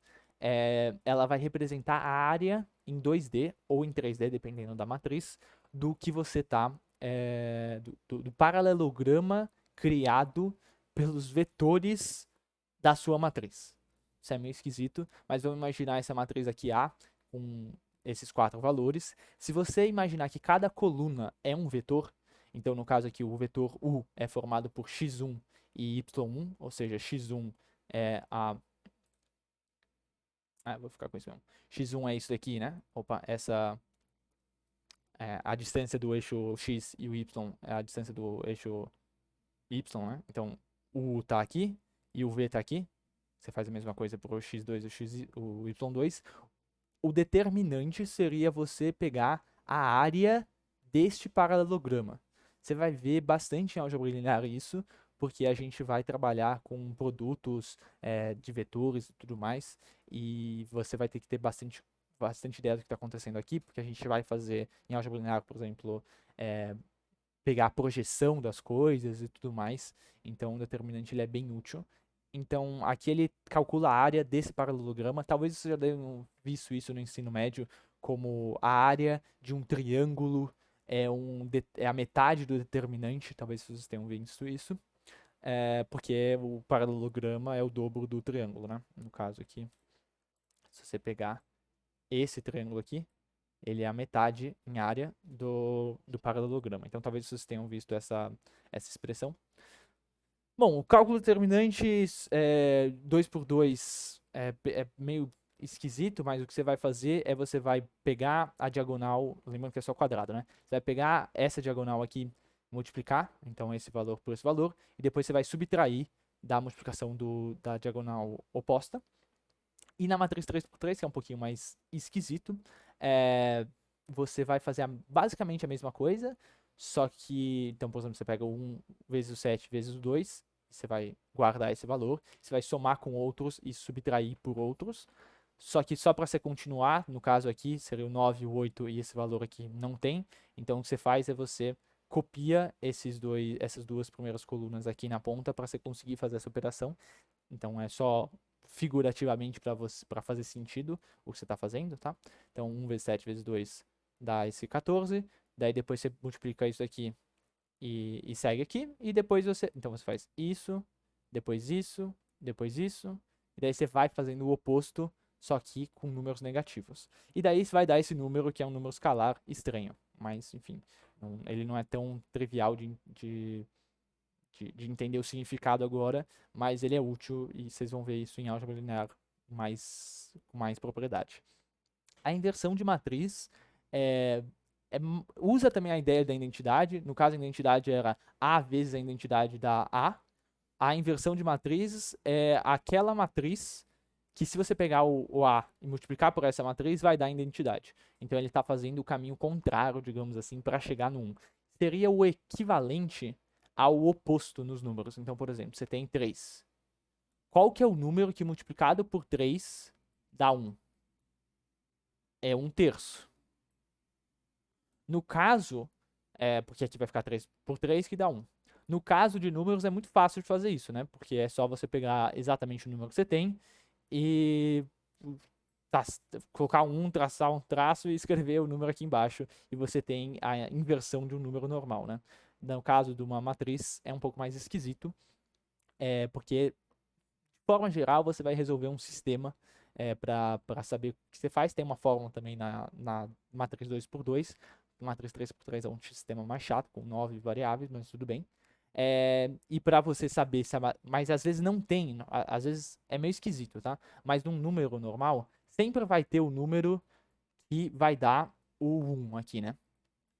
Ela vai representar a área em 2D ou em 3D, dependendo da matriz, do que você está do paralelograma criado pelos vetores da sua matriz. Isso é meio esquisito, mas vamos imaginar essa matriz aqui A com esses 4 valores. Se você imaginar que cada coluna é um vetor, então no caso aqui o vetor U é formado por x1 e y1, ou seja, x1 é vou ficar com isso mesmo. X1 é isso daqui, né? Opa, a distância do eixo x e o y é a distância do eixo y, né? Então, o U tá aqui e o V tá aqui. Você faz a mesma coisa para o x2 e o y2. O determinante seria você pegar a área deste paralelograma. Você vai ver bastante em álgebra linear isso, porque a gente vai trabalhar com produtos de vetores e tudo mais, e você vai ter que ter bastante ideia do que está acontecendo aqui, porque a gente vai fazer em álgebra linear, por exemplo, pegar a projeção das coisas e tudo mais. Então, o determinante ele é bem útil. Então, aqui ele calcula a área desse paralelograma. Talvez vocês já tenham visto isso no ensino médio, como a área de um triângulo é a metade do determinante. Talvez vocês tenham visto isso. Porque o paralelograma é o dobro do triângulo, né? No caso aqui, se você pegar esse triângulo aqui, ele é a metade em área do paralelograma. Então, talvez vocês tenham visto essa expressão. Bom, o cálculo determinante 2 por 2 é meio esquisito, mas o que você vai fazer é você vai pegar a diagonal, lembrando que é só quadrado, né? Você vai pegar essa diagonal aqui, multiplicar, então esse valor por esse valor, e depois você vai subtrair da multiplicação da diagonal oposta. E na matriz 3x3, que é um pouquinho mais esquisito, você vai fazer basicamente a mesma coisa, só que, então, por exemplo, você pega o 1 vezes o 7 vezes o 2, você vai guardar esse valor, você vai somar com outros e subtrair por outros, só que só para você continuar, no caso aqui, seria o 9, o 8 e esse valor aqui não tem, então o que você faz é você copia essas duas primeiras colunas aqui na ponta para você conseguir fazer essa operação. Então é só figurativamente para fazer sentido o que você está fazendo, tá? Então 1 vezes 7 vezes 2 dá esse 14, daí depois você multiplica isso aqui e segue aqui, e depois então você faz isso, depois isso, depois isso, e daí você vai fazendo o oposto, só que com números negativos. E daí você vai dar esse número que é um número escalar estranho, mas enfim, ele não é tão trivial de entender o significado agora, mas ele é útil e vocês vão ver isso em álgebra linear com mais propriedade. A inversão de matriz usa também a ideia da identidade. No caso, a identidade era A vezes a identidade da A. A inversão de matrizes é aquela matriz que, se você pegar o A e multiplicar por essa matriz, vai dar a identidade. Então, ele está fazendo o caminho contrário, digamos assim, para chegar no 1. Seria o equivalente ao oposto nos números. Então, por exemplo, você tem 3. Qual que é o número que multiplicado por 3 dá 1? É 1/3. No caso, porque aqui vai ficar 3 por 3 que dá 1. No caso de números é muito fácil de fazer isso, né? Porque é só você pegar exatamente o número que você tem e colocar traçar um traço e escrever o número aqui embaixo, e você tem a inversão de um número normal, né? No caso de uma matriz é um pouco mais esquisito, porque, de forma geral, você vai resolver um sistema para saber o que você faz. Tem uma fórmula também na matriz 2x2, matriz 3x3 é um sistema mais chato, com 9 variáveis, mas tudo bem. E para você saber se mas às vezes não tem, às vezes é meio esquisito, tá? Mas num número normal, sempre vai ter o número que vai dar o 1 aqui, né?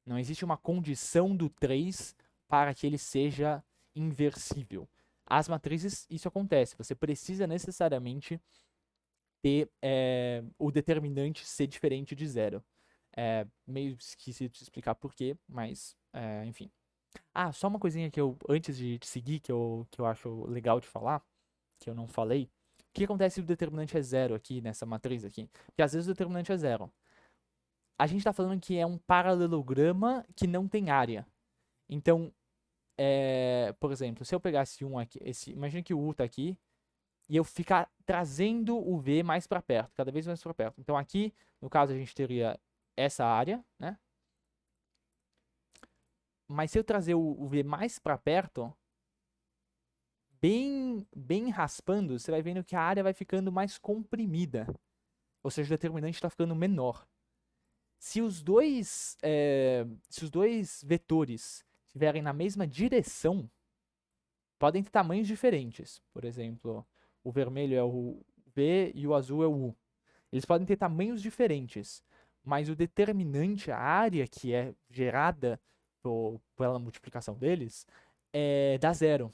Não existe uma condição do 3 para que ele seja inversível. As matrizes, isso acontece. Você precisa necessariamente ter o determinante ser diferente de 0. É meio esquisito de explicar por quê, mas enfim. Ah, só uma coisinha que antes de seguir, que eu acho legal de falar, que eu não falei. O que acontece se o determinante é 0 aqui nessa matriz aqui? Porque às vezes o determinante é 0. A gente está falando que é um paralelograma que não tem área. Então, por exemplo, se eu pegasse um aqui, imagina que o U está aqui, e eu ficar trazendo o V mais para perto, cada vez mais para perto. Então aqui, no caso, a gente teria essa área, né? Mas se eu trazer o V mais para perto, bem raspando, você vai vendo que a área vai ficando mais comprimida. Ou seja, o determinante está ficando menor. Se os dois vetores estiverem na mesma direção, podem ter tamanhos diferentes. Por exemplo, o vermelho é o V e o azul é o U. Eles podem ter tamanhos diferentes, mas o determinante, a área que é gerada pela multiplicação deles, dá 0.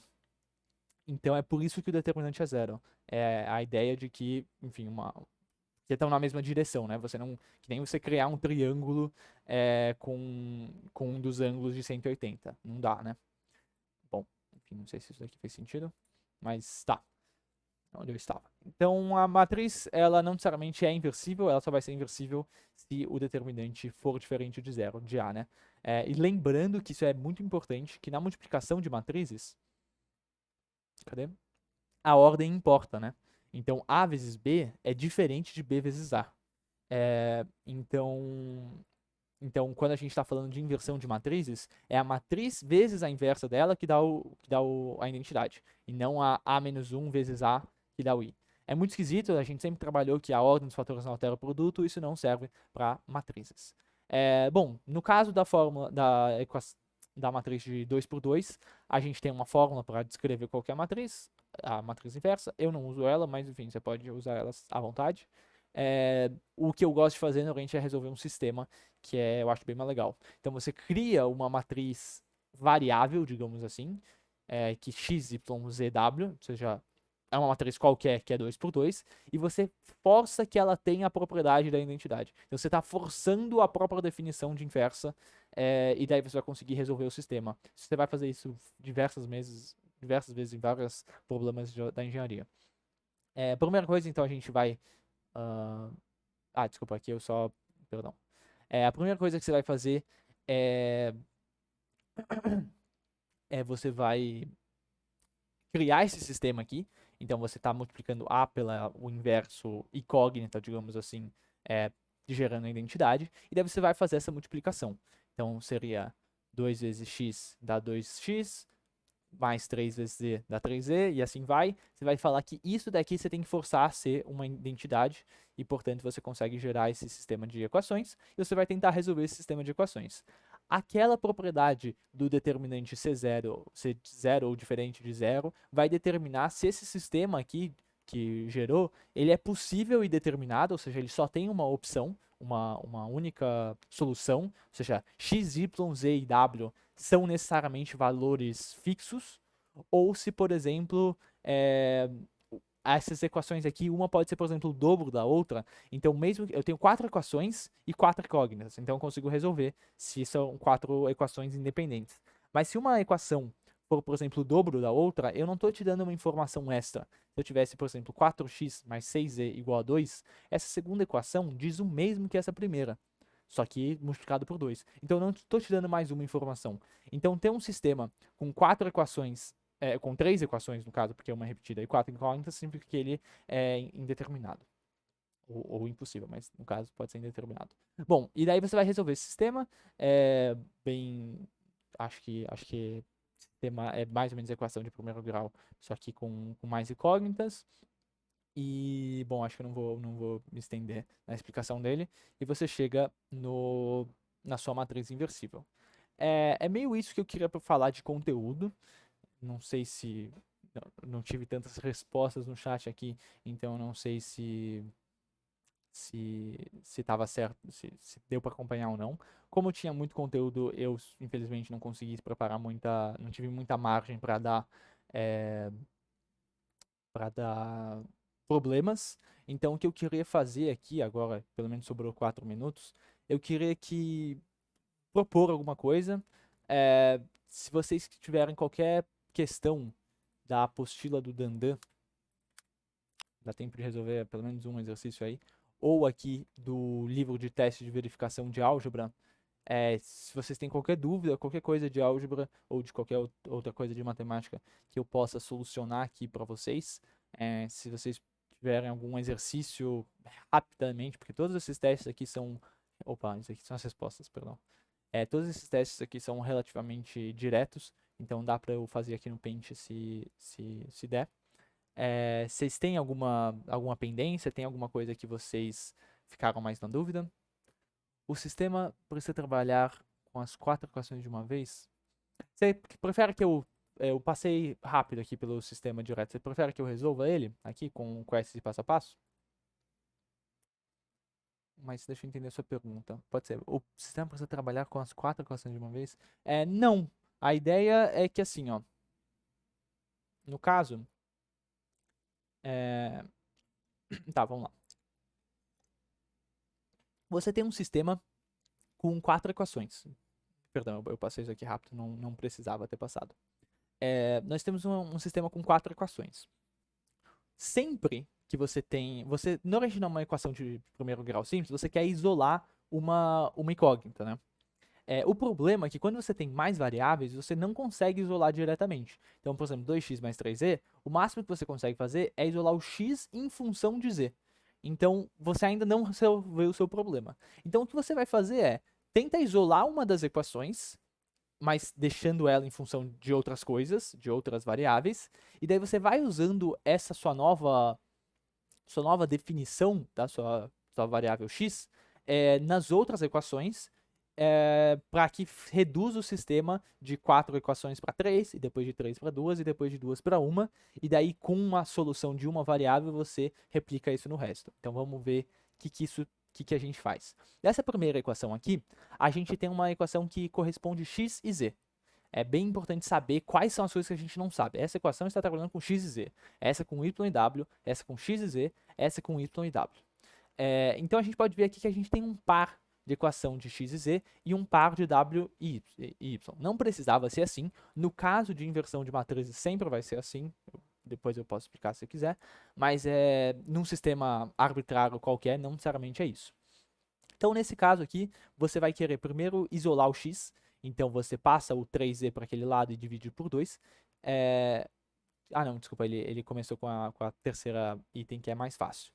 Então é por isso que o determinante é 0. É a ideia de que, enfim, que estão na mesma direção, né? Você não, que nem você criar um triângulo com um dos ângulos de 180. Não dá, né? Bom, enfim, não sei se isso daqui fez sentido, mas tá. Onde eu estava. Então a matriz, ela não necessariamente é inversível, ela só vai ser inversível se o determinante for diferente de 0, de A, né? E lembrando que isso é muito importante, que na multiplicação de matrizes, cadê? A ordem importa, né? Então A vezes B é diferente de B vezes A. Então, quando a gente está falando de inversão de matrizes, é a matriz vezes a inversa dela que dá a identidade, e não a A menos 1 vezes A que dá o I. É muito esquisito, a gente sempre trabalhou que a ordem dos fatores não altera o produto, isso não serve para matrizes. Bom, no caso da fórmula da matriz de 2x2, a gente tem uma fórmula para descrever qualquer matriz, a matriz inversa. Eu não uso ela, mas enfim, você pode usar elas à vontade. O que eu gosto de fazer normalmente é resolver um sistema que eu acho bem mais legal. Então você cria uma matriz variável, digamos assim, que x, y, z, w, ou seja, é uma matriz qualquer que é 2 por 2, e você força que ela tenha a propriedade da identidade. Então você está forçando a própria definição de inversa, e daí você vai conseguir resolver o sistema. Você vai fazer isso diversas vezes em vários problemas da engenharia. Primeira coisa, então, a gente vai. Desculpa, aqui eu só. Perdão. A primeira coisa que você vai fazer é. Você vai criar esse sistema aqui. Então você está multiplicando A pelo inverso incógnita, digamos assim, gerando a identidade. E daí você vai fazer essa multiplicação. Então seria 2 vezes x dá 2x, mais 3 vezes z dá 3z, e assim vai. Você vai falar que isso daqui você tem que forçar a ser uma identidade, e portanto você consegue gerar esse sistema de equações, e você vai tentar resolver esse sistema de equações. Aquela propriedade do determinante C0 ou diferente de zero vai determinar se esse sistema aqui que gerou, ele é possível e determinado, ou seja, ele só tem uma opção, uma única solução, ou seja, x, y, z e w são necessariamente valores fixos, ou se, por exemplo, essas equações aqui, uma pode ser, por exemplo, o dobro da outra. Então, mesmo eu tenho 4 equações e 4 incógnitas, então eu consigo resolver se são 4 equações independentes. Mas se uma equação for, por exemplo, o dobro da outra, eu não estou te dando uma informação extra. Se eu tivesse, por exemplo, 4x mais 6z igual a 2, essa segunda equação diz o mesmo que essa primeira, só que multiplicado por 2. Então, eu não estou te dando mais uma informação. Então, ter um sistema com 4 equações, com 3 equações, no caso, porque uma é repetida, e 4 incógnitas, significa que ele é indeterminado. Ou impossível, mas no caso pode ser indeterminado. Bom, e daí você vai resolver esse sistema. Acho que sistema é mais ou menos a equação de primeiro grau, só que com mais incógnitas. E, bom, acho que eu não vou me estender na explicação dele. E você chega na sua matriz inversível. É meio isso que eu queria falar de conteúdo. Não sei se. Não tive tantas respostas no chat aqui, então não sei se estava certo, se deu para acompanhar ou não. Como eu tinha muito conteúdo, eu infelizmente não consegui preparar não tive muita margem para dar problemas. Então, o que eu queria fazer aqui agora, pelo menos sobrou 4 minutos, eu queria propor alguma coisa. Se vocês tiverem qualquer questão da apostila do Dandan, dá tempo de resolver pelo menos um exercício aí, ou aqui do livro de teste de verificação de álgebra, se vocês têm qualquer dúvida, qualquer coisa de álgebra ou de qualquer outra coisa de matemática que eu possa solucionar aqui para vocês, se vocês tiverem algum exercício rapidamente, porque todos esses testes aqui são. Opa, isso aqui são as respostas, perdão. Todos esses testes aqui são relativamente diretos, então dá para eu fazer aqui no Paint se der. Vocês têm alguma pendência? Tem alguma coisa que vocês ficaram mais na dúvida? O sistema precisa trabalhar com as 4 equações de uma vez? Você prefere que eu passei rápido aqui pelo sistema direto? Você prefere que eu resolva ele aqui com esse passo a passo? Mas deixa eu entender a sua pergunta. Pode ser. O sistema precisa trabalhar com as 4 equações de uma vez? Não. A ideia é que assim, ó. No caso. Tá, vamos lá. Você tem um sistema com 4 equações. Perdão, eu passei isso aqui rápido, não precisava ter passado. Nós temos um sistema com 4 equações. Sempre que você tem. Você não originar uma equação de primeiro grau simples, você quer isolar uma incógnita, né? O problema é que quando você tem mais variáveis, você não consegue isolar diretamente. Então, por exemplo, 2x mais 3z, o máximo que você consegue fazer é isolar o x em função de z. Então, você ainda não resolveu o seu problema. Então, o que você vai fazer tenta isolar uma das equações, mas deixando ela em função de outras coisas, de outras variáveis, e daí você vai usando essa sua nova definição da sua variável x nas outras equações, para que reduza o sistema de 4 equações para 3, e depois de 3 para 2, e depois de 2 para 1, e daí com uma solução de uma variável você replica isso no resto. Então vamos ver o que a gente faz. Nessa primeira equação aqui, a gente tem uma equação que corresponde x e z. É bem importante saber quais são as coisas que a gente não sabe. Essa equação está trabalhando com x e z, essa com y e w, essa com x e z, essa com y e w. Então a gente pode ver aqui que a gente tem um par de equação de x e z e um par de w e y. Não precisava ser assim. No caso de inversão de matrizes, sempre vai ser assim. Depois eu posso explicar se quiser. Mas num sistema arbitrário qualquer, não necessariamente é isso. Então, nesse caso aqui, você vai querer primeiro isolar o x. Então, você passa o 3z para aquele lado e divide por 2. Ah, não, desculpa, ele começou com a terceira item, que é mais fácil.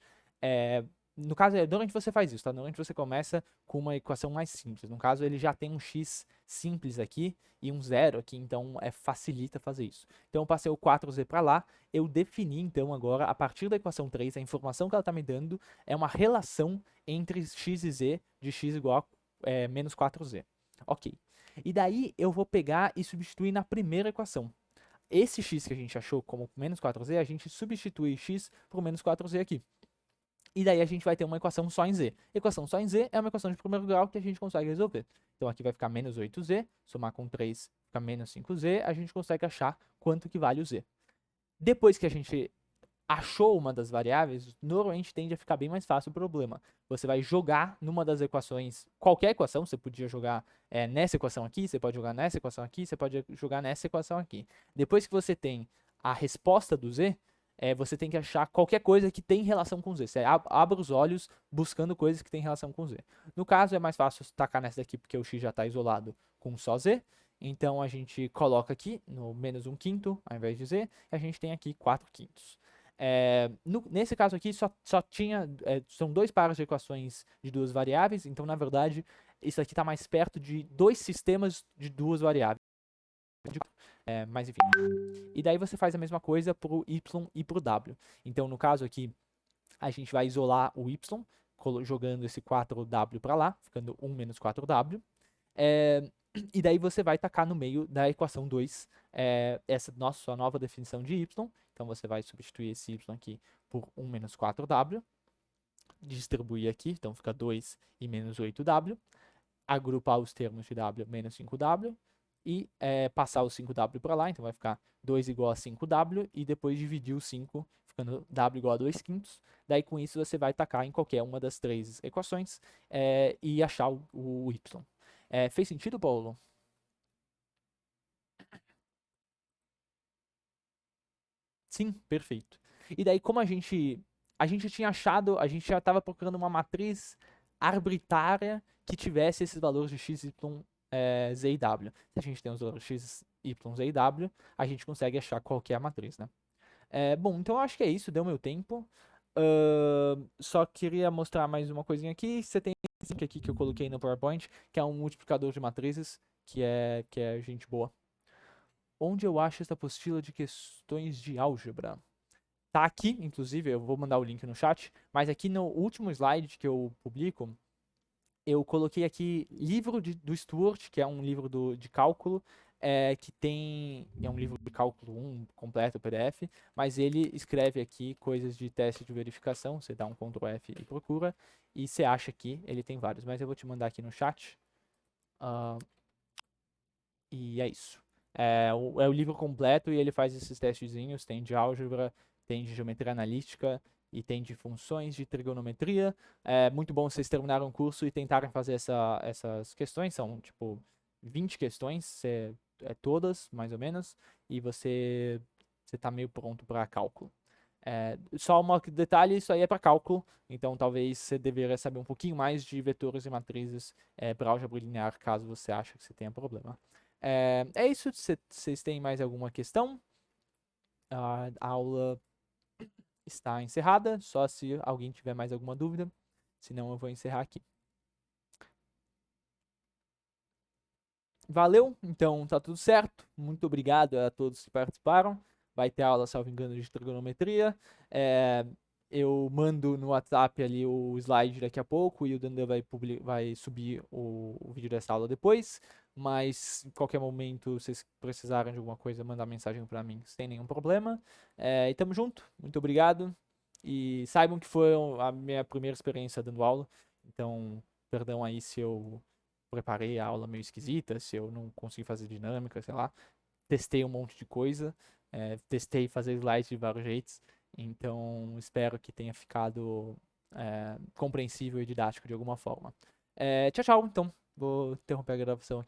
No caso, normalmente você faz isso, tá? Normalmente você começa com uma equação mais simples. No caso, ele já tem um x simples aqui e um zero aqui, então facilita fazer isso. Então, eu passei o 4z para lá. Eu defini, então, agora, a partir da equação 3, a informação que ela está me dando é uma relação entre x e z de x igual a menos 4z. Ok. E daí, eu vou pegar e substituir na primeira equação. Esse x que a gente achou como menos 4z, a gente substitui x por menos 4z aqui. E daí a gente vai ter uma equação só em z. Equação só em z é uma equação de primeiro grau que a gente consegue resolver. Então aqui vai ficar menos 8z, somar com 3 fica menos 5z, a gente consegue achar quanto que vale o z. Depois que a gente achou uma das variáveis, normalmente tende a ficar bem mais fácil o problema. Você vai jogar numa das equações, qualquer equação, você podia jogar nessa equação aqui, você pode jogar nessa equação aqui, você pode jogar nessa equação aqui. Depois que você tem a resposta do z, você tem que achar qualquer coisa que tem relação com z. Você abre os olhos buscando coisas que têm relação com z. No caso, é mais fácil tacar nessa daqui porque o x já está isolado com só z. Então, a gente coloca aqui no menos 1/5 ao invés de z, e a gente tem aqui 4/5. Nesse caso aqui, só tinha. São dois pares de equações de duas variáveis, então, na verdade, isso aqui está mais perto de dois sistemas de duas variáveis. Mas enfim. E daí você faz a mesma coisa para o y e para o w. Então, no caso aqui, a gente vai isolar o y, jogando esse 4w para lá, ficando 1 menos 4w. E daí você vai tacar no meio da equação 2 essa sua nova definição de y. Então você vai substituir esse y aqui por 1 menos 4w. Distribuir aqui, então fica 2 e menos 8w. Agrupar os termos de w menos 5w. E passar o 5w para lá, então vai ficar 2 igual a 5w. E depois dividir o 5, ficando w igual a 2/5. Daí com isso você vai tacar em qualquer uma das três equações e achar o y. Fez sentido, Paulo? Sim, perfeito. E daí, como a gente tinha achado, a gente já estava procurando uma matriz arbitrária que tivesse esses valores de x, y, z e w. Se a gente tem os valores x, y, z e w, a gente consegue achar qual que é a matriz, né? Bom, então eu acho que é isso, deu meu tempo. Só queria mostrar mais uma coisinha aqui. Você tem esse link aqui que eu coloquei no PowerPoint, que é um multiplicador de matrizes, que é gente boa. Onde eu acho essa apostila de questões de álgebra? Tá aqui, inclusive, eu vou mandar o link no chat, mas aqui no último slide que eu publico, eu coloquei aqui livro do Stuart, que é um livro de cálculo, que é um livro de cálculo 1 completo, PDF, mas ele escreve aqui coisas de teste de verificação, você dá um Ctrl F e procura, e você acha aqui, ele tem vários, mas eu vou te mandar aqui no chat. E é isso. É o livro completo e ele faz esses testezinhos, tem de álgebra, tem de geometria analítica e tem de funções de trigonometria. É muito bom vocês terminarem o curso e tentarem fazer essas questões, são tipo 20 questões, todas, mais ou menos, e você tá meio pronto para cálculo. Só um detalhe, isso aí é para cálculo, então talvez você deveria saber um pouquinho mais de vetores e matrizes para álgebra linear, caso você ache que você tenha problema. É isso, vocês têm mais alguma questão? A aula está encerrada, só se alguém tiver mais alguma dúvida, senão eu vou encerrar aqui. Valeu, então tá tudo certo. Muito obrigado a todos que participaram. Vai ter aula, salvo engano, de trigonometria. Eu mando no WhatsApp ali o slide daqui a pouco e o Dandan vai subir o vídeo dessa aula depois. Mas em qualquer momento, se vocês precisarem de alguma coisa, mandar mensagem para mim sem nenhum problema. E tamo junto, muito obrigado. E saibam que foi a minha primeira experiência dando aula. Então, perdão aí se eu preparei a aula meio esquisita, se eu não consegui fazer dinâmica, sei lá. Testei um monte de coisa, testei fazer slides de vários jeitos, então espero que tenha ficado compreensível e didático de alguma forma. Tchau, tchau, então. Vou interromper a gravação aqui.